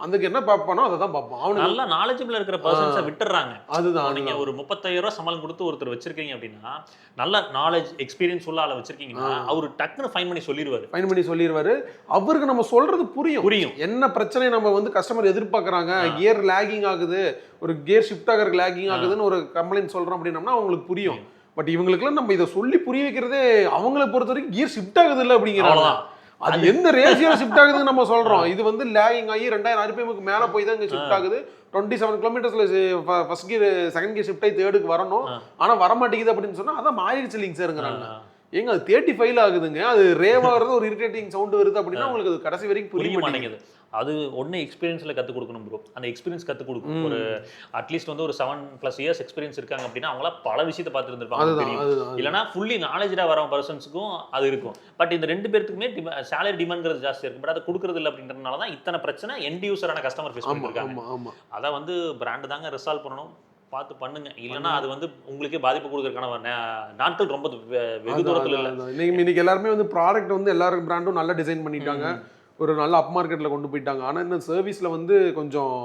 அதுக்கு என்ன பார்ப்பானோ அதை தான் பார்ப்பான். அவனுக்கு நல்ல நாலேஜபிள் இருக்கிற பர்சன்ஸை விட்டுறாங்க. அதுதான் நீங்க ஒரு 30,000 ரூபாய் சம்பளம் கொடுத்து ஒருத்தர் வச்சிருக்கீங்க அப்படின்னா, நல்ல நாலேஜ் எக்ஸ்பீரியன்ஸ் உள்ள ஆளை வச்சிருக்கீங்கன்னா அவரு டக்குன்னு ஃபைன் பண்ணி சொல்லிடுவாரு. அவருக்கு நம்ம சொல்றது புரியும். என்ன பிரச்சனை நம்ம வந்து கஸ்டமர் எதிர்பார்க்கறாங்க, கியர் லேகிங் ஆகுது, ஒரு கியர் ஷிஃப்ட் ஆகிறதுக்கு லேகிங் ஆகுதுன்னு ஒரு கம்ப்ளைண்ட் சொல்றோம் அப்படின்னம்னா அவங்களுக்கு புரியும். பட் இவங்களுக்குலாம் நம்ம இதை சொல்லி புரிய வைக்கிறதே அவங்களை பொறுத்த வரைக்கும் கியர் ஷிஃப்ட் ஆகுது இல்லை அப்படிங்கிறாங்க. அது எந்த ரேஷியோ ஷிஃப்ட் ஆகுதுன்னு நம்ம சொல்றோம். இது வந்து லேகிங் ஆகி 2000 RPM மேல போய் தான் இங்க ஷிஃப்ட் ஆகுது. 27 கிலோமீட்டர்ஸ்ல first gear second gear shift ஆகி தேர்டுக்கு வரணும். ஆனா வர மாட்டேங்குது அப்படின்னு சொன்னா அதான் மாறிடுச்சு இல்லைங்க சார்ங்கிறாங்க. ஏங்க அது 35 ஆகுதுங்க. அது ரேவாகிறது ஒரு இரிட்டேட்டிங் சவுண்ட் வருது அப்படின்னா உங்களுக்கு அது கடைசி வரைக்கும் புரிய மாட்டேங்குது. அது ஒன்று எக்ஸ்பீரியன்ஸில் கற்றுக் கொடுக்கணும் ப்ரோ. அந்த எக்ஸ்பீரியன்ஸ் கற்றுக் கொடுக்கும். ஒரு அட்லீஸ்ட் வந்து ஒரு 7+ இயர்ஸ் எக்ஸ்பீரியன்ஸ் இருக்காங்க அப்படின்னா அவங்கள பல விஷயத்தை பார்த்துட்டு இருந்திருப்பாங்க. இல்லைனா ஃபுல்லி நாலேஜாக வர பர்சன்ஸுக்கும் அது இருக்கும். பட் இந்த ரெண்டு பேருக்குமே சேலரி டிமாண்ட்ங்கிறது ஜாஸ்தி இருக்கும். பட் அதை கொடுக்குறது இல்லை அப்படின்றதுனால தான் இத்தனை பிரச்சனை எண்ட் யூசரான கஸ்டமர் ஃபேஸ் பண்ணிருக்காங்க. அதை வந்து பிராண்டு தாங்க ரிசால்வ் பண்ணணும். பார்த்து பண்ணுங்க. இல்லைன்னா அது வந்து உங்களுக்கே பாதிப்பு கொடுக்கறதுக்கான நாட்கள் ரொம்ப வெகு தூரத்தில் இல்லை. இன்னைக்கு எல்லாருமே வந்து ப்ராடக்ட் வந்து எல்லாரும் பிராண்டும் நல்லா டிசைன் பண்ணிட்டாங்க. ஒரு நல்ல அப் மார்க்கெட்டில் கொண்டு போயிட்டாங்க. ஆனால் இன்னும் சர்வீஸில் வந்து கொஞ்சம்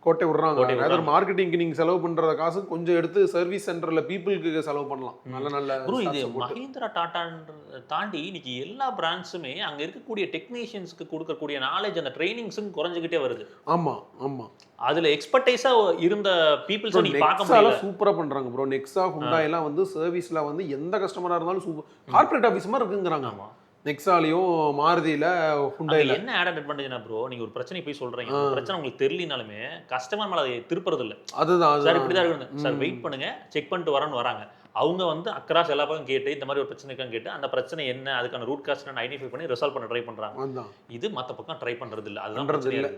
கோட்டை விடுறாங்க. மார்க்கெட்டிங்க்கு நீங்க செலவு பண்ற காசு கொஞ்சம் எடுத்து சர்வீஸ் சென்டர்ல பீப்புளுக்கு செலவு பண்ணலாம். நல்ல ப்ரோ இது மஹிந்திரா டாடான்ற தாண்டி இன்னைக்கு எல்லா பிராண்ட்ஸுமே அங்க இருக்கக்கூடிய டெக்னீஷியன்ஸ்க்கு கொடுக்கக்கூடிய நாலேஜ் அந்த ட்ரைனிங்ஸும் குறைஞ்சிக்கிட்டே வருது. ஆமா ஆமா, அதுல எக்ஸ்பர்டைஸா இருந்த பீப்புள்ஸ் நீங்க பார்க்க முடியல. சூப்பரா பண்றாங்க ப்ரோ. நெக்ஸா ஹுண்டாய் எல்லாம் வந்து சர்வீஸ்ல வந்து எந்த கஸ்டமரா இருந்தாலும் சூப்பர் கார்ப்பரேட் ஆபீஸ் மாதிரி இருக்குங்கறாங்க. ஆமா, நெக்ஸாலையும் மாருதியில ஹுண்டாயில என்ன ஆடட் அட்வான்டேஜ்னா ப்ரோ, நீங்க ஒரு பிரச்சனை போய் சொல்றீங்க, பிரச்சனை உங்களுக்கு தெரியலனாலுமே கஸ்டமர் மேல அதை திருப்புறது இல்ல. அதுதான் சார் இப்படிதான் இருக்கு சார், வெயிட் பண்ணுங்க செக் பண்ணிட்டு வரேன்னு வராங்க. அவங்க வந்து அக்ராஸ் எல்லா பக்கம் கேட்டு இந்த மாதிரி ஒரு பிரச்சனை இருக்கான்னு கேட்டு அந்த பிரச்சனை என்ன, அதுக்கான ரூட் காஸ்ட் ஐடென்டிஃபை பண்ணி ரிசால்வ் பண்ண ட்ரை பண்றாங்க. இது மத்த பக்கம் ட்ரை பண்றது இல்ல. அதுதான் பிரச்சனை இல்ல.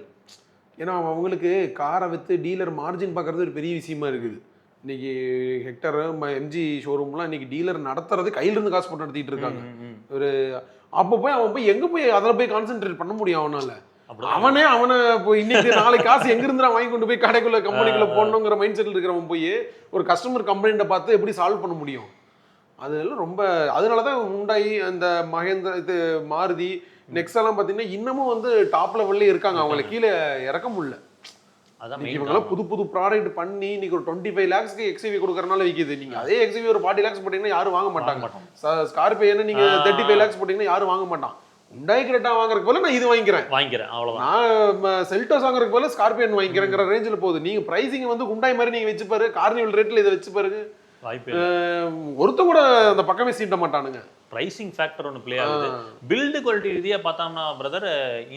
ஏன்னா அவங்களுக்கு காரை வித்து டீலர் மார்ஜின் பார்க்கறது ஒரு பெரிய விஷயமா இருக்குது. இன்னைக்கு ஹெக்டர் எம்ஜி ஷோரூம்லாம் இன்னைக்கு டீலர் நடத்துறது கையில இருந்து காசு போட்டு நடத்திட்டு இருக்காங்க. ஒரு அப்போ போய் அவன் போய் எங்க போய் அதில் போய் கான்சென்ட்ரேட் பண்ண முடியும் அவனால? அவனை போய் இன்னைக்கு நாளைக்கு காசு எங்க இருந்தா வாங்கி கொண்டு போய் கடைக்குள்ள கம்பெனிக்குள்ள போடணுங்கிற மைண்ட் செட்டில் இருக்கிறவன் போய் ஒரு கஸ்டமர் கம்ப்ளைண்ட்டை பார்த்து எப்படி சால்வ் பண்ண முடியும்? அதெல்லாம் ரொம்ப அதனாலதான் ஹுண்டாய் அந்த மகேந்திரா இது மாருதி நெக்ஸாலாம் பார்த்தீங்கன்னா இன்னமும் வந்து டாப் லெவல்ல இருக்காங்க. அவங்கள கீழே இறக்க முடியல. இவங்கெல்லாம் புது புது ப்ராடக்ட் பண்ணி இன்னைக்கு ஒரு 25 lakhsக்கு எக்ஸ்யூவி கொடுக்கறனால விற்கிது. நீங்க அதே எக்ஸ்யூவி ஒரு 40 lakhs போட்டீங்கன்னா யாரும் வாங்க மாட்டாங்க. ஸ்கார்பியோ நீங்க 35 lakhs போட்டீங்கன்னா யாரும் வாங்க மாட்டான். ஹுண்டாய் கிரெட்டா வாங்குறதுக்கு போல நான் இது வாங்கிக்கிறேன் அவ்வளவுதான். நான் செல்டோஸ் வாங்குறதுக்கு போல ஸ்கார்பியன் வாங்கிக்கிறேங்கிற ரேஞ்சில் போகுது. நீங்க பிரைசிங் வந்து ஹுண்டாய் மாதிரி நீங்க வச்சு பாரு, கார்னிவல் ரேட்ல இதை வச்சு பாருங்க, ஒருத்த கூட அந்த பக்கமே சீட்ட மாட்டானுங்க. பிரைசிங் ஃபேக்டர் ஒன்று ப்ளே ஆகுது. பில்டு குவாலிட்டி ரீதியாக பார்த்தோம்னா பிரதர்,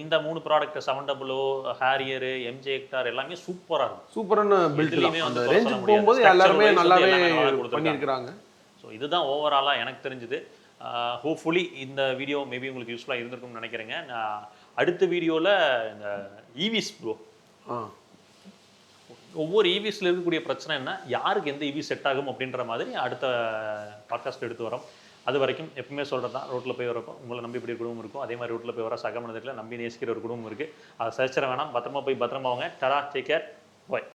இந்த 3 ப்ராடக்ட் 700, ஹாரியர், எம்ஜே ஹெக்டார் எல்லாமே சூப்பராக இருக்கும். சூப்பரான பில்டுமே வந்து ரேஞ்சுக்கு போகும்போது எல்லாருமே நல்லாவே பண்ணியிருக்கிறாங்க. ஸோ இதுதான் ஓவராலாக எனக்கு தெரிஞ்சுது. ஹோப்ஃபுல்லி இந்த வீடியோ மேபி உங்களுக்கு யூஸ்ஃபுல்லாக இருந்திருக்கும்னு நினைக்கிறேங்க. நான் அடுத்த வீடியோவில் இந்த ஈவிஸ் ப்ரோ, ஒவ்வொரு ஈவிஸில் இருக்கக்கூடிய பிரச்சனை என்ன, யாருக்கு எந்த ஈவி செட் ஆகும் அப்படின்ற மாதிரி அடுத்த பாட்காஸ்ட் எடுத்து வரோம். அது வரைக்கும் எப்பவுமே சொல்கிறது தான், ரோட்டில் போய் வரப்போ உங்களை நம்பி இப்படி ஒரு குடும்பம் இருக்கும், அதே மாதிரி ரோட்டில் போய் வர சக மனிதர்களை நம்பி நேசிக்கிற ஒரு குடும்பம் இருக்குது. அதை சரிச்சிட வேணாம். பத்திரமா போய் பத்திரமா வாங்க. டரா, டேக் கேர், பாய்.